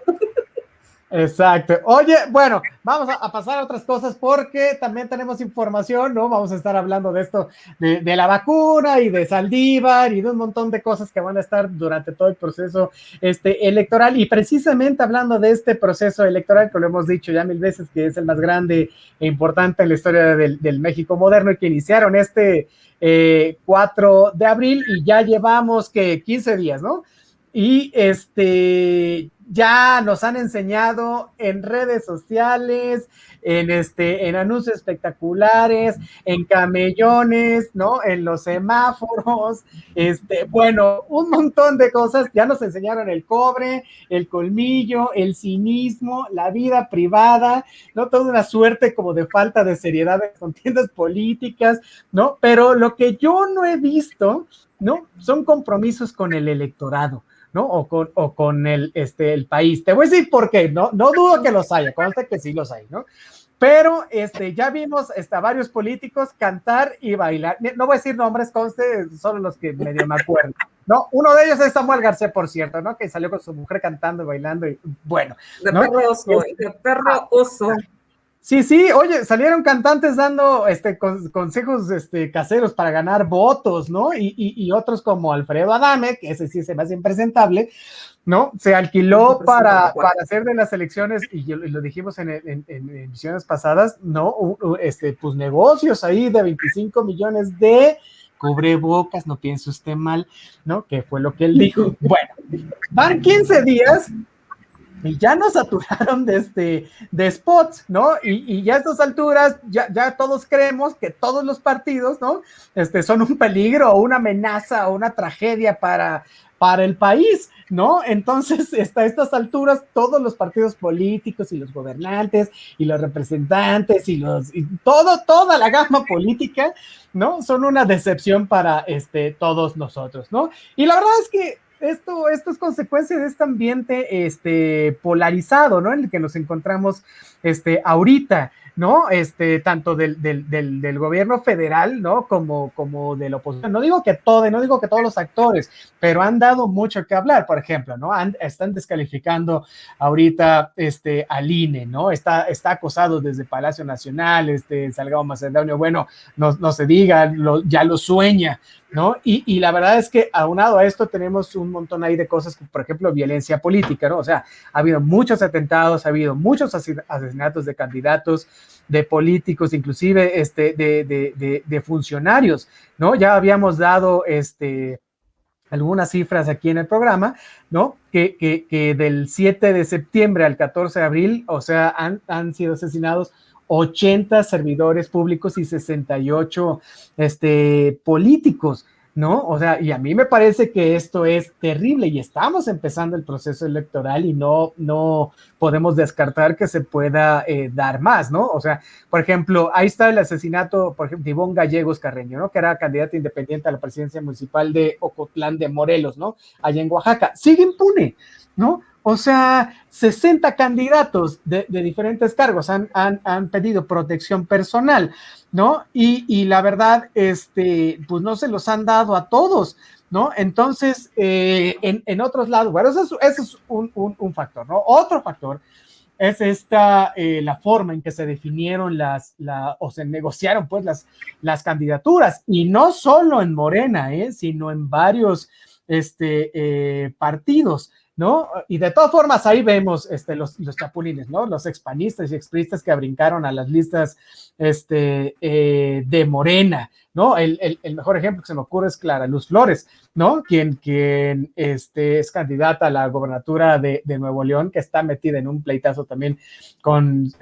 Exacto. Oye, bueno, vamos a pasar a otras cosas porque también tenemos información, ¿no? Vamos a estar hablando de esto, de la vacuna y de Saldívar y de un montón de cosas que van a estar durante todo el proceso electoral. Y precisamente hablando de este proceso electoral, que lo hemos dicho ya 1000 veces, que es el más grande e importante en la historia del México moderno y que iniciaron 4 de abril y ya llevamos que 15 días, ¿no? Y ya nos han enseñado en redes sociales, en anuncios espectaculares, en camellones, ¿no? En los semáforos, bueno, un montón de cosas. Ya nos enseñaron el cobre, el colmillo, el cinismo, la vida privada, ¿no? Toda una suerte como de falta de seriedad en contiendas políticas, ¿no? Pero lo que yo no he visto, ¿no? Son compromisos con el electorado, ¿no? O con el país. Te voy a decir por qué, no dudo que los haya, consta que sí los hay, ¿no? Pero ya vimos a varios políticos cantar y bailar. No voy a decir nombres, conste, solo los que medio me acuerdo, ¿no? Uno de ellos es Samuel García, por cierto, ¿no? Que salió con su mujer cantando y bailando y bueno. ¿no? De perro oso. Sí, oye, salieron cantantes dando consejos caseros para ganar votos, ¿no? Y otros como Alfredo Adame, que ese sí se me hace impresentable, ¿no? Se alquiló para hacer de las elecciones, y lo dijimos en emisiones pasadas, ¿no? Pues negocios ahí de 25 millones de cubrebocas, no piense usted mal, ¿no? Que fue lo que él dijo. Bueno, van 15 días y ya nos saturaron de spots, ¿no? Y ya a estas alturas, ya todos creemos que todos los partidos, ¿no? Son un peligro o una amenaza o una tragedia para el país, ¿no? Entonces, a estas alturas, todos los partidos políticos y los gobernantes y los representantes y toda la gama política, ¿no? Son una decepción para todos nosotros, ¿no? Y la verdad es que esto es consecuencia de este ambiente polarizado, ¿no? En el que nos encontramos ahorita, ¿no? Tanto del gobierno federal, ¿no? Como de la oposición. No digo que todos los actores, pero han dado mucho que hablar, por ejemplo, ¿no? Están descalificando ahorita al INE, ¿no? Está acosado desde Palacio Nacional, Salgado Macedonio, bueno, no se diga, ya lo sueña, ¿no? Y la verdad es que aunado a esto tenemos un montón ahí de cosas, como por ejemplo violencia política, ¿no? O sea, ha habido muchos atentados, ha habido muchos asesinatos de candidatos, de políticos, inclusive de funcionarios, ¿no? Ya habíamos dado algunas cifras aquí en el programa, ¿no? Que del 7 de septiembre al 14 de abril, o sea, han sido asesinados 80 servidores públicos y 68 políticos, ¿no? O sea, y a mí me parece que esto es terrible y estamos empezando el proceso electoral y no podemos descartar que se pueda dar más, ¿no? O sea, por ejemplo, ahí está el asesinato, por ejemplo, de Ivonne Gallegos Carreño, ¿no? Que era candidata independiente a la presidencia municipal de Ocotlán de Morelos, ¿no? Allá en Oaxaca. Sigue impune, ¿no? O sea, 60 candidatos de diferentes cargos han pedido protección personal, ¿no? Y la verdad, pues no se los han dado a todos, ¿no? Entonces, en otros lados, bueno, ese es un factor, ¿no? Otro factor es la forma en que se definieron o se negociaron pues las candidaturas, y no solo en Morena, sino en varios partidos, ¿no? Y de todas formas ahí vemos los chapulines, ¿no? Los expanistas y expristas que brincaron a las listas de Morena, ¿no? El mejor ejemplo que se me ocurre es Clara Luz Flores, ¿no? Quien es candidata a la gobernatura de Nuevo León, que está metida en un pleitazo también con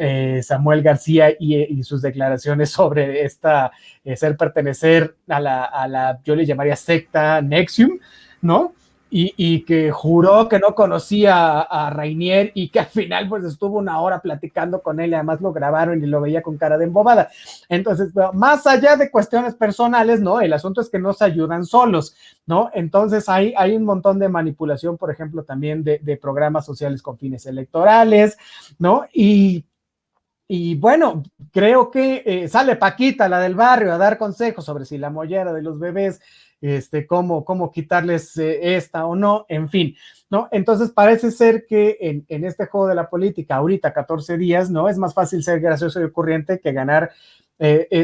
Samuel García y sus declaraciones sobre ser pertenecer a la, yo le llamaría secta Nexium, ¿no? Y que juró que no conocía a Rainier y que al final pues estuvo una hora platicando con él y además lo grabaron y lo veía con cara de embobada. Entonces, más allá de cuestiones personales, ¿no? El asunto es que no se ayudan solos, ¿no? Entonces hay un montón de manipulación, por ejemplo, también de programas sociales con fines electorales, ¿no? Y bueno, creo que sale Paquita, la del barrio, a dar consejos sobre si la mollera de los bebés, cómo quitarles esta o no, en fin, ¿no? Entonces parece ser que en este juego de la política, ahorita 14 días, ¿no? Es más fácil ser gracioso y ocurriente que ganar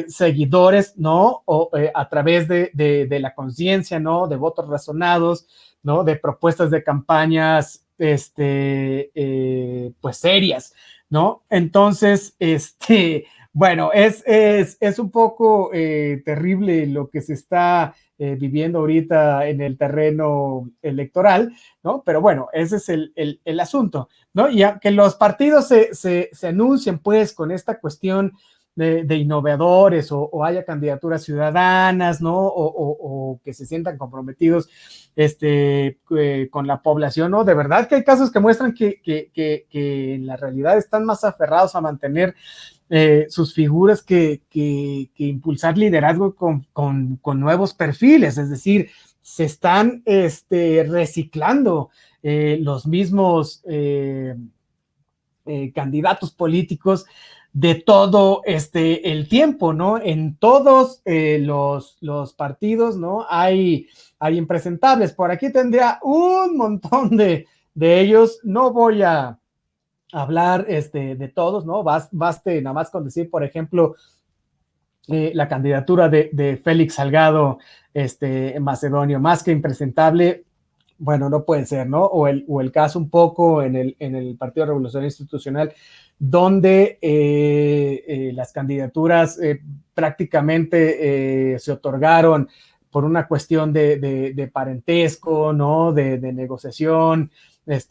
seguidores, ¿no? O a través de la conciencia, ¿no? De votos razonados, ¿no? De propuestas de campañas, pues serias, ¿no? Entonces, bueno, es un poco terrible lo que se está viviendo ahorita en el terreno electoral, ¿no? Pero bueno, ese es el asunto, ¿no? Y aunque los partidos se anuncien, pues, con esta cuestión de innovadores o haya candidaturas ciudadanas, ¿no? O que se sientan comprometidos con la población, ¿no? De verdad que hay casos que muestran que en la realidad están más aferrados a mantener sus figuras que impulsar liderazgo con nuevos perfiles, es decir, se están reciclando los mismos candidatos políticos de todo el tiempo, ¿no? En todos los partidos, ¿no? Hay impresentables. Por aquí tendría un montón de ellos. No voy a hablar de todos, ¿no? Baste nada más con decir, por ejemplo, la candidatura de Félix Salgado Macedonio, más que impresentable. Bueno, no puede ser, ¿no? O el caso un poco en el Partido Revolucionario Institucional, donde las candidaturas prácticamente se otorgaron por una cuestión de parentesco, ¿no? De negociación,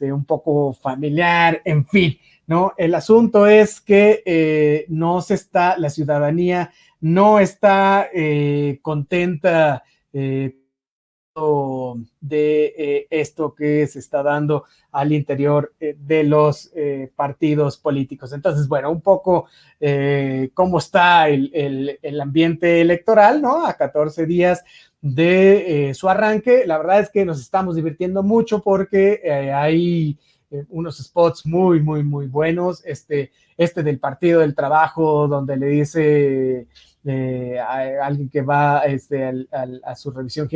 un poco familiar, en fin, ¿no? El asunto es que la ciudadanía no está contenta de esto que se está dando al interior de los partidos políticos. Entonces, bueno, un poco cómo está el ambiente electoral, ¿no? A 14 días de su arranque. La verdad es que nos estamos divirtiendo mucho porque hay unos spots muy, muy, muy buenos. Del Partido del Trabajo, donde le dice a alguien que va a su revisión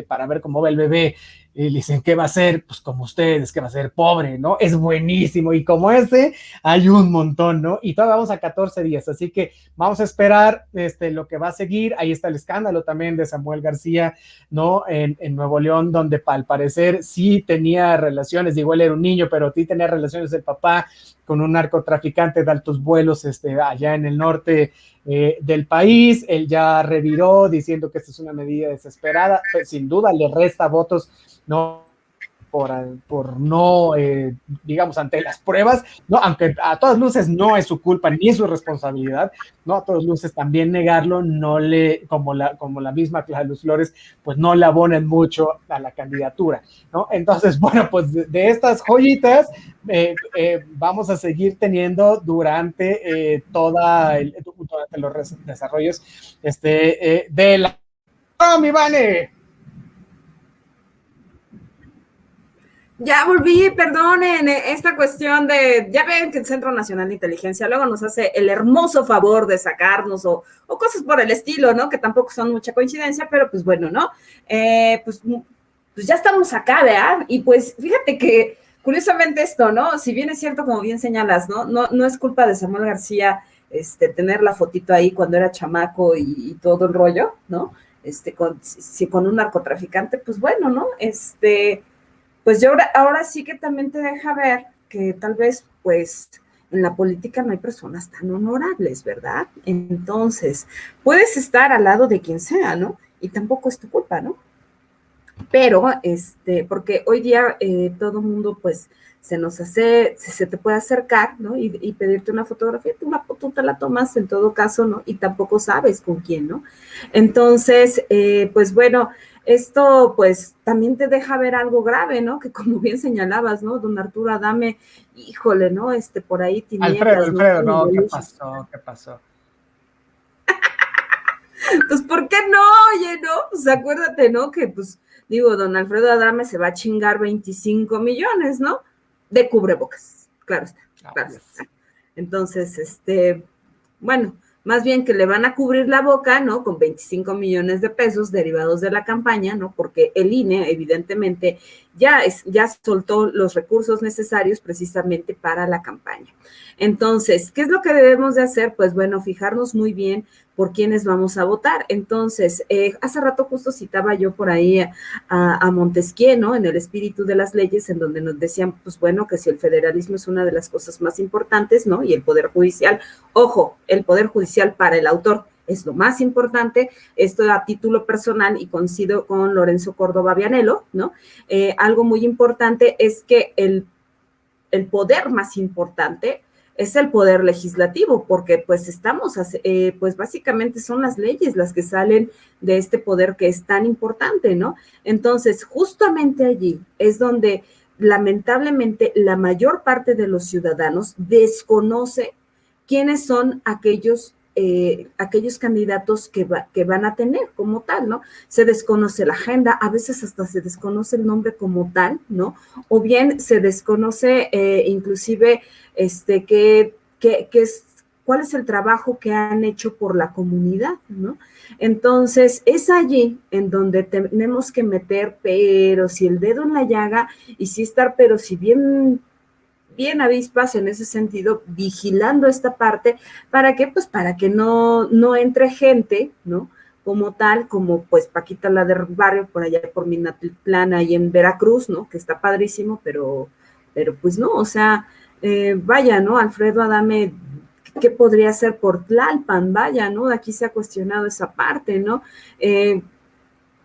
para ver cómo va el bebé, y le dicen, ¿qué va a ser? Pues como ustedes, ¿qué va a ser? Pobre, ¿no? Es buenísimo, y como hay un montón, ¿no? Y todavía vamos a 14 días, así que vamos a esperar lo que va a seguir. Ahí está el escándalo también de Samuel García, ¿no? En Nuevo León, donde al parecer sí tenía relaciones, digo, él era un niño, pero sí tenía relaciones el papá con un narcotraficante de altos vuelos allá en el norte del país. Él ya reviró diciendo que esta es una medida desesperada, pues, sin duda le resta votos, ¿no? por no, digamos, ante las pruebas, ¿no? Aunque a todas luces no es su culpa ni su responsabilidad, ¿no? A todas luces también negarlo, no le, como la misma Clara Luz Flores, pues no le abonen mucho a la candidatura, ¿no? Entonces, bueno, pues de estas joyitas vamos a seguir teniendo durante durante los desarrollos de la... ¡Oh, mi Vane! Ya volví, perdonen, esta cuestión ya ven que el Centro Nacional de Inteligencia luego nos hace el hermoso favor de sacarnos o cosas por el estilo, ¿no? Que tampoco son mucha coincidencia, pero pues bueno, ¿no? Pues ya estamos acá, ¿verdad? Y pues fíjate que curiosamente esto, ¿no? Si bien es cierto, como bien señalas, ¿no? No es culpa de Samuel García tener la fotito ahí cuando era chamaco y todo el rollo, ¿no? Con un narcotraficante, pues bueno, ¿no? Pues yo ahora sí que también te deja ver que tal vez, pues, en la política no hay personas tan honorables, ¿verdad? Entonces, puedes estar al lado de quien sea, ¿no? Y tampoco es tu culpa, ¿no? Pero, porque hoy día todo mundo, pues, se te puede acercar, ¿no? Y pedirte una fotografía, tú te la tomas en todo caso, ¿no? Y tampoco sabes con quién, ¿no? Entonces, pues bueno, esto pues también te deja ver algo grave, ¿no? Que como bien señalabas, ¿no? Don Arturo Adame, híjole, ¿no? Por ahí tinieblas, Alfredo, ¿no? ¿Qué pasó? Pues, ¿por qué no? Oye, ¿no? Pues acuérdate, ¿no? Que, pues, digo, don Alfredo Adame se va a chingar 25 millones, ¿no? De cubrebocas, claro está, claro está. Entonces, bueno, más bien que le van a cubrir la boca, ¿no? Con 25 millones de pesos derivados de la campaña, ¿no? Porque el INE, evidentemente, ya soltó los recursos necesarios precisamente para la campaña. Entonces, ¿qué es lo que debemos de hacer? Pues bueno, fijarnos muy bien por quiénes vamos a votar. Entonces, hace rato justo citaba yo por ahí a Montesquieu, ¿no? En el espíritu de las leyes, en donde nos decían, pues bueno, que si el federalismo es una de las cosas más importantes, ¿no? Y el Poder Judicial, ojo, el Poder Judicial para el autor es lo más importante, esto a título personal y coincido con Lorenzo Córdoba Vianello, ¿no? Algo muy importante es que el poder más importante es el poder legislativo, porque pues pues básicamente son las leyes las que salen de este poder que es tan importante, ¿no? Entonces, justamente allí es donde lamentablemente la mayor parte de los ciudadanos desconoce quiénes son aquellos candidatos que van a tener como tal, ¿no? Se desconoce la agenda, a veces hasta se desconoce el nombre como tal, ¿no? O bien se desconoce inclusive cuál es el trabajo que han hecho por la comunidad, ¿no? Entonces, es allí en donde tenemos que meter, pero si el dedo en la llaga, y sí estar, pero si bien avispas en ese sentido, vigilando esta parte, ¿para qué? Pues para que no entre gente, ¿no? Como tal, como pues Paquita la del barrio, por allá por Minatitlán, ahí en Veracruz, ¿no? Que está padrísimo, pero pues no, o sea, vaya, ¿no? Alfredo Adame, ¿qué podría hacer por Tlalpan? Vaya, ¿no? Aquí se ha cuestionado esa parte, ¿no?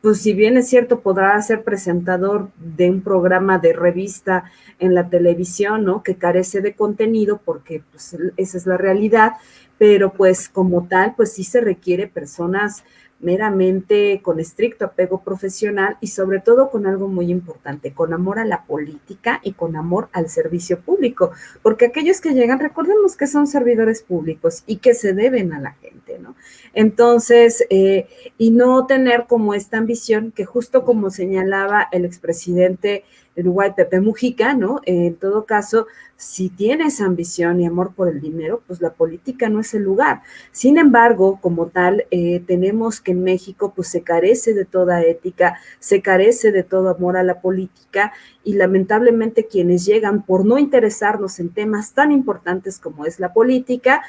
Pues si bien es cierto, podrá ser presentador de un programa de revista en la televisión, ¿no? Que carece de contenido, porque pues esa es la realidad, pero pues como tal, pues sí se requiere personas meramente con estricto apego profesional y sobre todo con algo muy importante, con amor a la política y con amor al servicio público, porque aquellos que llegan, recordemos que son servidores públicos y que se deben a la gente, ¿no? Entonces, y no tener como esta ambición que justo como señalaba el expresidente de Uruguay, Pepe Mujica, ¿no? En todo caso, si tienes ambición y amor por el dinero, pues la política no es el lugar. Sin embargo, como tal, tenemos que en México pues se carece de toda ética, se carece de todo amor a la política y lamentablemente quienes llegan por no interesarnos en temas tan importantes como es la política,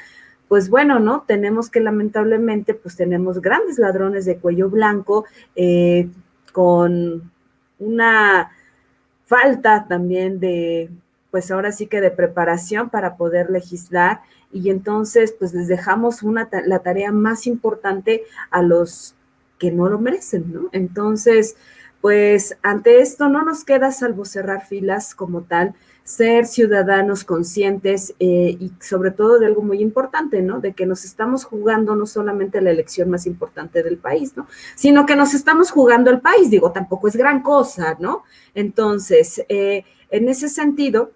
pues bueno, ¿no? Tenemos que lamentablemente, pues tenemos grandes ladrones de cuello blanco con una falta también de, pues ahora sí que de preparación para poder legislar y entonces pues les dejamos la tarea más importante a los que no lo merecen, ¿no? Entonces, pues ante esto no nos queda salvo cerrar filas como tal, ser ciudadanos conscientes y sobre todo de algo muy importante, ¿no? De que nos estamos jugando no solamente la elección más importante del país, ¿no? Sino que nos estamos jugando el país, digo, tampoco es gran cosa, ¿no? Entonces, en ese sentido,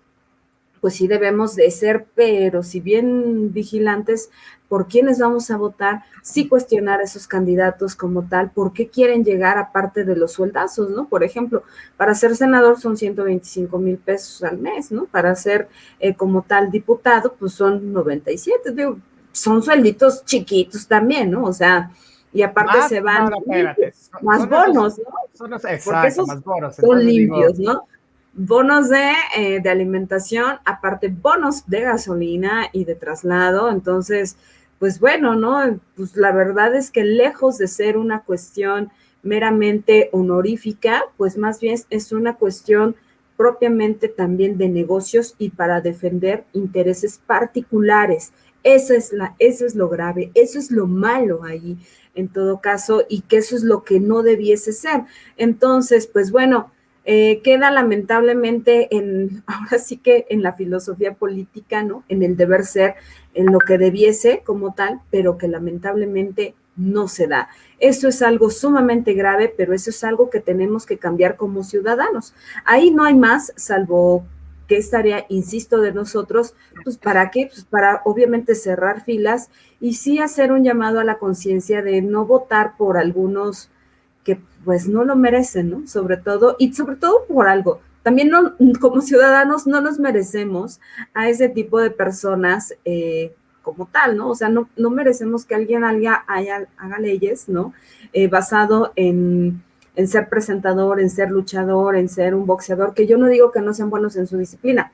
pues sí debemos de ser, pero si bien vigilantes por quiénes vamos a votar, sí cuestionar a esos candidatos como tal, por qué quieren llegar aparte de los sueldazos, ¿no? Por ejemplo, para ser senador son 125,000 pesos al mes, ¿no? Para ser como tal diputado, pues son 97, digo, son suelditos chiquitos también, ¿no? O sea, y aparte más, se van no, espérate. más bonos, ¿no? Exacto, esos más bonos. son Entonces limpios, digo, ¿no? Bonos de alimentación, aparte bonos de gasolina y de traslado, entonces, pues bueno, ¿no? Pues la verdad es que lejos de ser una cuestión meramente honorífica, pues más bien es una cuestión propiamente también de negocios y para defender intereses particulares. Eso es lo grave, eso es lo malo ahí, en todo caso, y que eso es lo que no debiese ser. Entonces, pues bueno, queda lamentablemente ahora sí que en la filosofía política, ¿no? En el deber ser, en lo que debiese como tal, pero que lamentablemente no se da. Eso es algo sumamente grave, pero eso es algo que tenemos que cambiar como ciudadanos. Ahí no hay más, salvo que es tarea, insisto, de nosotros, pues ¿para qué? Pues para obviamente cerrar filas y sí hacer un llamado a la conciencia de no votar por algunos que pues no lo merecen, ¿no? Sobre todo por algo. También no, como ciudadanos no nos merecemos a ese tipo de personas como tal, ¿no? O sea, no merecemos que alguien haga leyes, ¿no? Basado en ser presentador, en ser luchador, en ser un boxeador, que yo no digo que no sean buenos en su disciplina,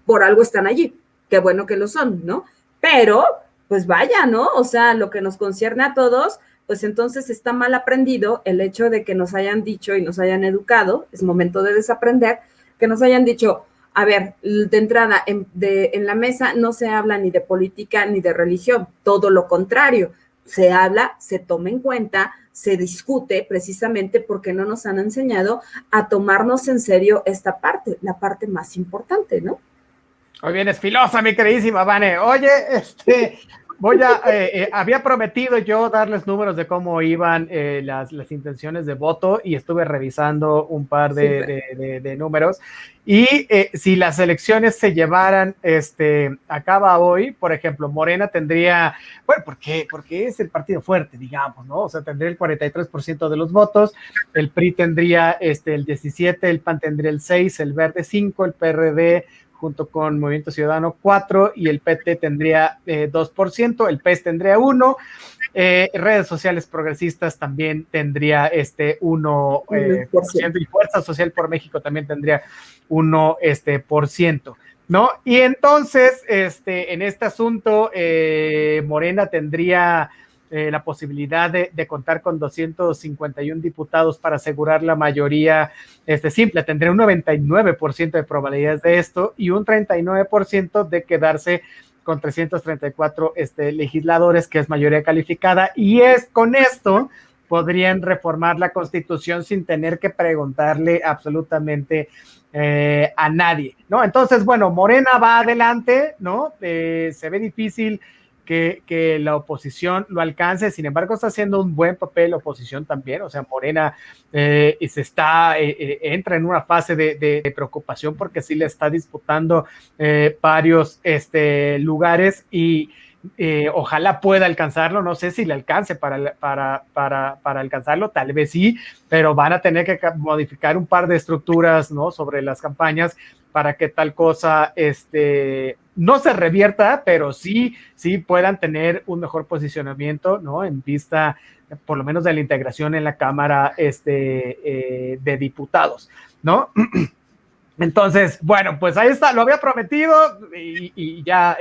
por algo están allí, qué bueno que lo son, ¿no? Pero, pues vaya, ¿no? O sea, lo que nos concierne a todos, pues entonces está mal aprendido el hecho de que nos hayan dicho y nos hayan educado, es momento de desaprender, que nos hayan dicho, a ver, de entrada, en la mesa no se habla ni de política ni de religión, todo lo contrario, se habla, se toma en cuenta, se discute precisamente porque no nos han enseñado a tomarnos en serio esta parte, la parte más importante, ¿no? hoy vienes filosa, mi queridísima Vane. Oye, había prometido yo darles números de cómo iban las intenciones de voto y estuve revisando un par de números. Y si las elecciones se llevaran acaba hoy, por ejemplo, Morena tendría, bueno, porque es el partido fuerte, digamos, ¿no? O sea, tendría el 43% de los votos, el PRI tendría el 17%, el PAN tendría el 6%, el Verde 5%, el PRD junto con Movimiento Ciudadano 4% y el PT tendría 2%, el PES tendría 1%, redes sociales progresistas también tendría 1%, y Fuerza Social por México también tendría 1%, ¿no? Y entonces, en este asunto, Morena tendría la posibilidad de contar con 251 diputados para asegurar la mayoría simple, tendría un 99% de probabilidades de esto y un 39% de quedarse con 334 legisladores, que es mayoría calificada, y con esto podrían reformar la Constitución sin tener que preguntarle absolutamente a nadie, ¿no? Entonces, bueno, Morena va adelante, ¿no? Se ve difícil que la oposición lo alcance, sin embargo está haciendo un buen papel la oposición también, o sea, Morena entra en una fase de preocupación porque sí le está disputando varios lugares y ojalá pueda alcanzarlo, no sé si le alcance para alcanzarlo, tal vez sí, pero van a tener que modificar un par de estructuras, ¿no? Sobre las campañas para que tal cosa no se revierta, pero sí puedan tener un mejor posicionamiento, ¿no? En vista, por lo menos, de la integración en la Cámara de Diputados, ¿no? Entonces, bueno, pues ahí está, lo había prometido y ya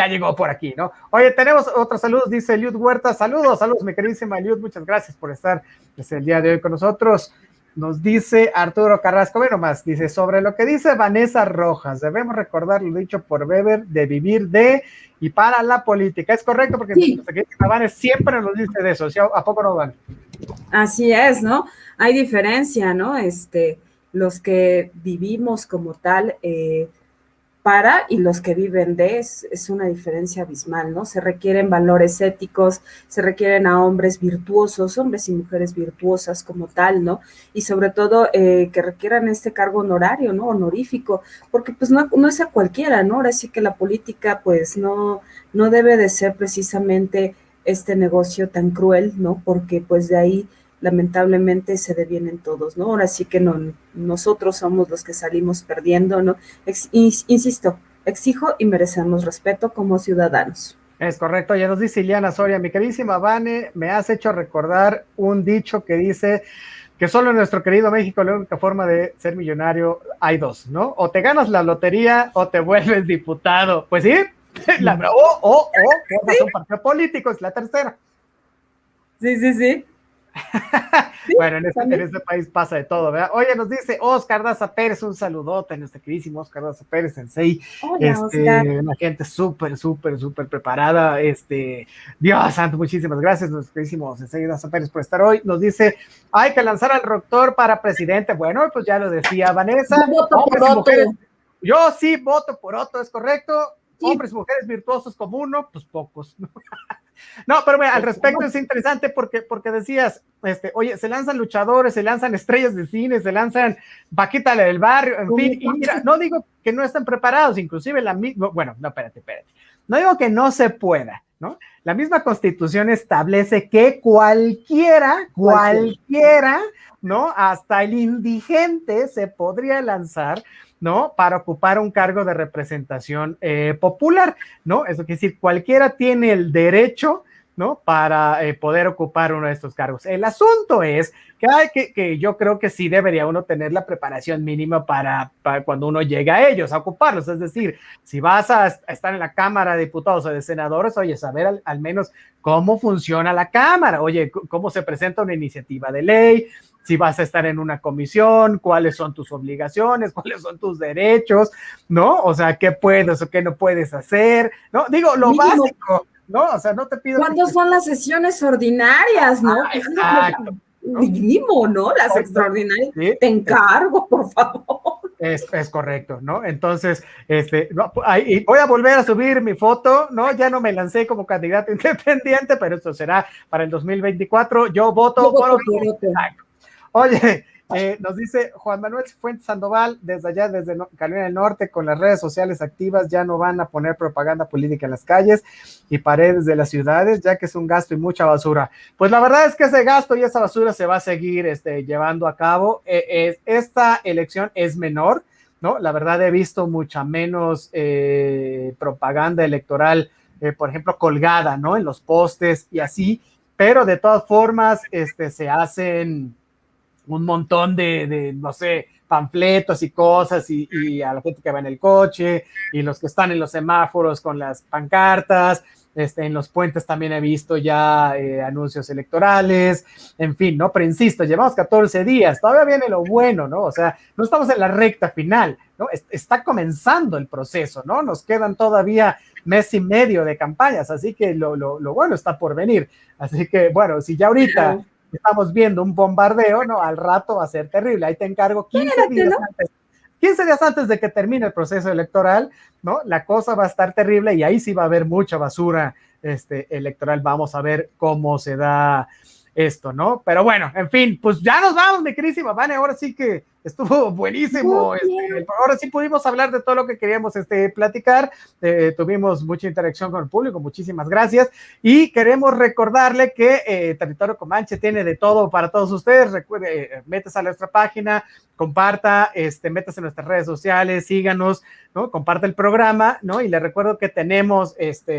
llegó por aquí, ¿no? Oye, tenemos otros saludos, dice Eliud Huerta, saludos, mi queridísima Eliud, muchas gracias por estar el día de hoy con nosotros. Nos dice Arturo Carrasco, bueno más, dice, sobre lo que dice Vanessa Rojas, debemos recordar lo dicho por Weber, de vivir de y para la política. Es correcto, porque sí. Vanessa siempre nos dice de eso, ¿sí? ¿A poco no, Van? Así es, ¿no? Hay diferencia, ¿no? Los que vivimos como tal, para y los que viven de es una diferencia abismal, ¿no? Se requieren valores éticos, se requieren a hombres virtuosos, hombres y mujeres virtuosas como tal, ¿no? Y sobre todo que requieran este cargo honorario, ¿no? Honorífico, porque pues no es a cualquiera, ¿no? Ahora sí que la política pues no debe de ser precisamente este negocio tan cruel, ¿no? Porque pues de ahí lamentablemente se devienen todos, ¿no? Ahora sí que no, nosotros somos los que salimos perdiendo, ¿no? Insisto, exijo y merecemos respeto como ciudadanos. Es correcto, ya nos dice Ileana Soria, mi queridísima Vane, me has hecho recordar un dicho que dice que solo en nuestro querido México la única forma de ser millonario hay dos, ¿no? O te ganas la lotería o te vuelves diputado. Pues sí, formas un partido político, es la tercera. Sí. Bueno, en este país pasa de todo, ¿verdad? Oye, nos dice Oscar Daza Pérez, un saludote, nuestro queridísimo Oscar Daza Pérez, sensei. Hola, Oscar. Una gente súper preparada. Dios santo, muchísimas gracias, nuestro queridísimo sensei Daza Pérez por estar hoy. Nos dice, hay que lanzar al rector para presidente. Bueno, pues ya lo decía Vanessa. Yo voto por Otto. Yo sí voto por Otto, es correcto. Sí. Hombres y mujeres virtuosos como uno, pues pocos, ¿no? No, pero bueno, al respecto es interesante porque decías, oye, se lanzan luchadores, se lanzan estrellas de cine, se lanzan Paquita del barrio, en fin, y mira, no digo que no están preparados, inclusive bueno, no, espérate, no digo que no se pueda, ¿no? La misma Constitución establece que cualquiera, ¿no? Hasta el indigente se podría lanzar, ¿no? Para ocupar un cargo de representación popular, ¿no? Eso quiere decir, cualquiera tiene el derecho, ¿no? Para poder ocupar uno de estos cargos. El asunto es que yo creo que sí debería uno tener la preparación mínima para cuando uno llega a ellos, a ocuparlos. Es decir, si vas a estar en la Cámara de Diputados o de Senadores, oye, saber al menos cómo funciona la Cámara, oye, cómo se presenta una iniciativa de ley, si vas a estar en una comisión, cuáles son tus obligaciones, cuáles son tus derechos, ¿no? O sea, qué puedes o qué no puedes hacer, ¿no? Digo, lo básico, ¿no? O sea, no te pido... ¿Cuándo son las sesiones ordinarias, no? Exacto. Mínimo, ¿no? Las extraordinarias. ¿Sí? Te encargo, por favor. Es correcto, ¿no? Entonces, y voy a volver a subir mi foto, ¿no? Ya no me lancé como candidato independiente, pero esto será para el 2024. Yo voto por... Oye, nos dice Juan Manuel Fuentes Sandoval, desde allá, desde Carolina del Norte, con las redes sociales activas, ya no van a poner propaganda política en las calles y paredes de las ciudades, ya que es un gasto y mucha basura. Pues la verdad es que ese gasto y esa basura se va a seguir llevando a cabo. Esta elección es menor, ¿no? La verdad he visto mucha menos propaganda electoral, por ejemplo, colgada, ¿no? En los postes y así, pero de todas formas, se hacen un montón de, no sé, panfletos y cosas, y a la gente que va en el coche, y los que están en los semáforos con las pancartas, en los puentes también he visto ya anuncios electorales, en fin, ¿no? Pero insisto, llevamos 14 días, todavía viene lo bueno, ¿no? O sea, no estamos en la recta final, ¿no? Está comenzando el proceso, ¿no? Nos quedan todavía mes y medio de campañas, así que lo bueno está por venir. Así que, bueno, si ya ahorita estamos viendo un bombardeo, ¿no? Al rato va a ser terrible. Ahí te encargo 15 días antes de que termine el proceso electoral, ¿no? La cosa va a estar terrible y ahí sí va a haber mucha basura electoral. Vamos a ver cómo se da esto, ¿no? Pero bueno, en fin, pues ya nos vamos, mi queridísima Vane, ahora sí que estuvo buenísimo, ahora sí pudimos hablar de todo lo que queríamos platicar, tuvimos mucha interacción con el público, muchísimas gracias, y queremos recordarle que Territorio Comanche tiene de todo para todos ustedes. Recuerde, métase a nuestra página, comparta, métase en nuestras redes sociales, síganos, ¿no? Comparte el programa, ¿no? Y le recuerdo que tenemos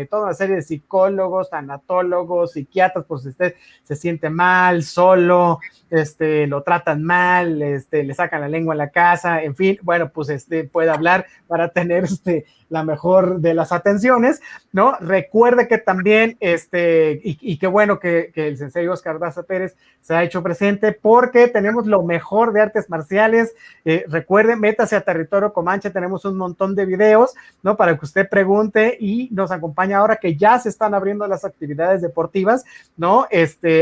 toda una serie de psicólogos, tanatólogos, psiquiatras, pues si usted se siente mal, solo, lo tratan mal, le sacan sacan la lengua en la casa, en fin, bueno, pues puede hablar para tener la mejor de las atenciones, ¿no? Recuerde que también, y qué bueno que el sensei Oscar Daza Pérez se ha hecho presente, porque tenemos lo mejor de artes marciales. Recuerde, métase a Territorio Comanche, tenemos un montón de videos, ¿no? Para que usted pregunte, y nos acompaña ahora que ya se están abriendo las actividades deportivas, ¿no?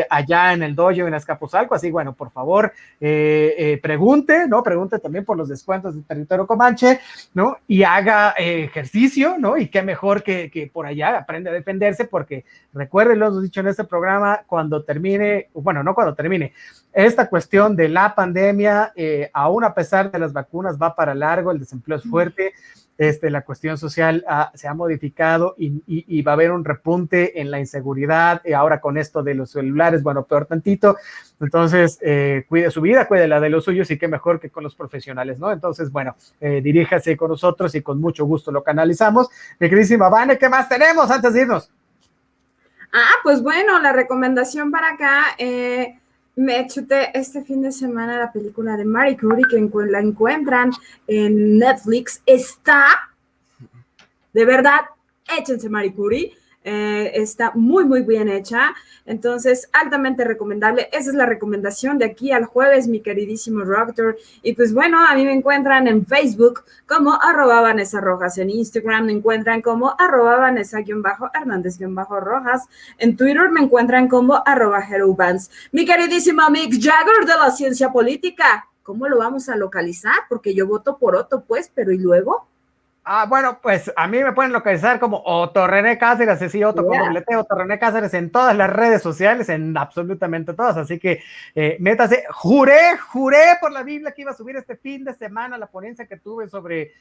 Allá en el dojo, en Azcapotzalco, así, bueno, por favor, pregunte, ¿no? Pregunte también por los descuentos de Territorio Comanche, ¿no? Y haga ejercicio, ¿no? Y qué mejor que por allá aprende a defenderse, porque recuerden, lo hemos dicho en este programa, cuando termine, bueno, no cuando termine, esta cuestión de la pandemia, aún a pesar de las vacunas, va para largo, el desempleo es fuerte, la cuestión social se ha modificado y va a haber un repunte en la inseguridad, ahora con esto de los celulares, bueno, peor tantito. Entonces, cuide su vida, cuide la de los suyos, y qué mejor que con los profesionales, ¿no? Entonces, bueno, diríjase con nosotros y con mucho gusto lo canalizamos. Mi queridísima Vane, ¿qué más tenemos antes de irnos? Pues bueno, la recomendación para acá, me chuté este fin de semana la película de Marie Curie, que la encuentran en Netflix. Está, de verdad, échense Marie Curie. Está muy, muy bien hecha. Entonces, altamente recomendable. Esa es la recomendación de aquí al jueves, mi queridísimo Doctor. Y pues bueno, a mí me encuentran en Facebook como @Vanessa Rojas. En Instagram me encuentran como @Vanessa_Hernández_Rojas. En Twitter me encuentran como @HeroVans. Mi queridísimo Mick Jagger de la ciencia política. ¿Cómo lo vamos a localizar? Porque yo voto por Otto, pues, pero ¿y luego? Bueno, pues a mí me pueden localizar como Otto René Cáceres, así Otto con doble T, Otto René Cáceres, en todas las redes sociales, en absolutamente todas, así que métase. Juré por la Biblia que iba a subir este fin de semana la ponencia que tuve sobre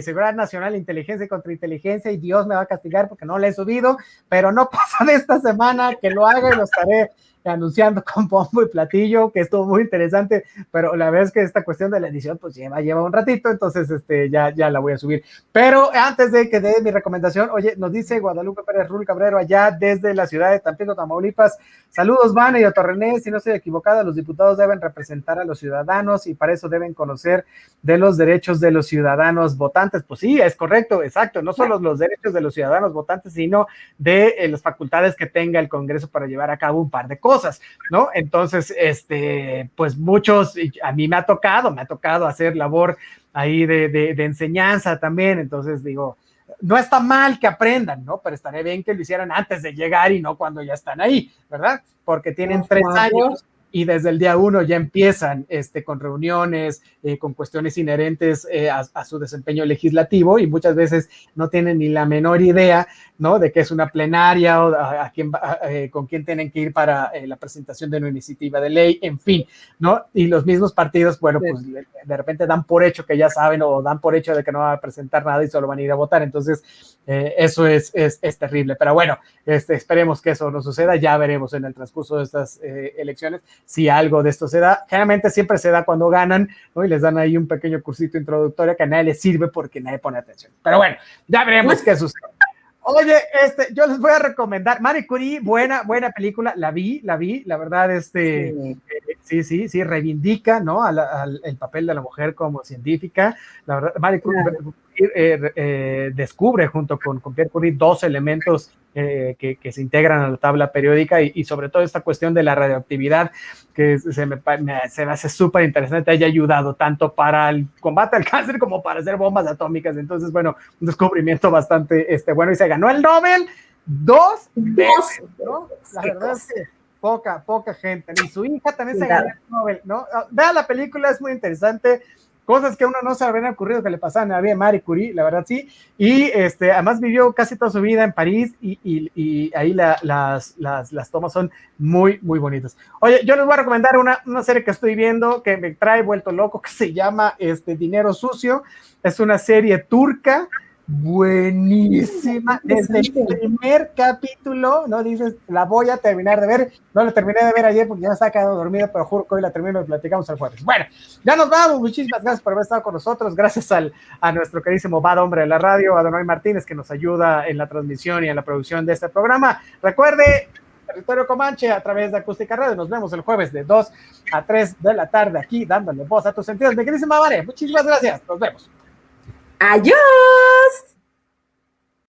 seguridad nacional, inteligencia y contrainteligencia, y Dios me va a castigar porque no la he subido, pero no pasa de esta semana que lo haga y lo estaré anunciando con bombo y platillo, que estuvo muy interesante, pero la verdad es que esta cuestión de la edición pues lleva un ratito, entonces ya la voy a subir. Pero antes de que dé mi recomendación, oye, nos dice Guadalupe Pérez Rul Cabrero allá desde la ciudad de Tampico, Tamaulipas: saludos, Vane y Otto René, si no estoy equivocada, los diputados deben representar a los ciudadanos y para eso deben conocer de los derechos de los ciudadanos votantes. Pues sí, es correcto, exacto, no solo los derechos de los ciudadanos votantes, sino de las facultades que tenga el Congreso para llevar a cabo un par de cosas, ¿no? Entonces, pues muchos, a mí me ha tocado hacer labor ahí de enseñanza también, entonces digo, no está mal que aprendan, ¿no? Pero estaría bien que lo hicieran antes de llegar y no cuando ya están ahí, ¿verdad? Porque tienen 3 años y desde el día 1 ya empiezan con reuniones, con cuestiones inherentes a su desempeño legislativo, y muchas veces no tienen ni la menor idea, ¿no? De qué es una plenaria o con quién tienen que ir para la presentación de una iniciativa de ley, en fin, ¿no? Y los mismos partidos, bueno, pues de repente dan por hecho que ya saben, o dan por hecho de que no van a presentar nada y solo van a ir a votar. Entonces, eso es terrible. Pero bueno, esperemos que eso no suceda. Ya veremos en el transcurso de estas elecciones si algo de esto se da. Generalmente siempre se da cuando ganan, ¿no? Y les dan ahí un pequeño cursito introductorio que a nadie les sirve porque nadie pone atención. Pero bueno, ya veremos qué sucede. Oye, yo les voy a recomendar Marie Curie, buena película, la vi, la verdad, sí, reivindica, ¿no? El papel de la mujer como científica. La verdad, Marie Curie descubre junto con Pierre Curie 2 elementos que se integran a la tabla periódica, y sobre todo esta cuestión de la radioactividad, que se me hace súper interesante, haya ayudado tanto para el combate al cáncer como para hacer bombas atómicas. Entonces, bueno, un descubrimiento bastante bueno, y se ganó el Nobel 2 veces, ¿no? La verdad es que poca gente, y su hija también se ganó el Nobel, ¿no? Vea la película, es muy interesante. Cosas que a uno no se habrían ocurrido que le pasaban a Marie Curie, la verdad sí, y además vivió casi toda su vida en París, y ahí las tomas son muy, muy bonitas. Oye, yo les voy a recomendar una serie que estoy viendo que me trae vuelto loco, que se llama Dinero Sucio. Es una serie turca, buenísima, desde el primer capítulo, ¿no? Dices, la voy a terminar de ver. No la terminé de ver ayer porque ya me estaba quedando dormido, pero juro que hoy la termino y platicamos el jueves. Bueno, ya nos vamos. Muchísimas gracias por haber estado con nosotros. Gracias a nuestro queridísimo Bad Hombre de la radio, Adonai Martínez, que nos ayuda en la transmisión y en la producción de este programa. Recuerde, Territorio Comanche a través de Acústica Radio. Nos vemos el jueves de 2 a 3 de la tarde aquí dándole voz a tus sentidos. Mi queridísima Vane, muchísimas gracias. Nos vemos. Adiós.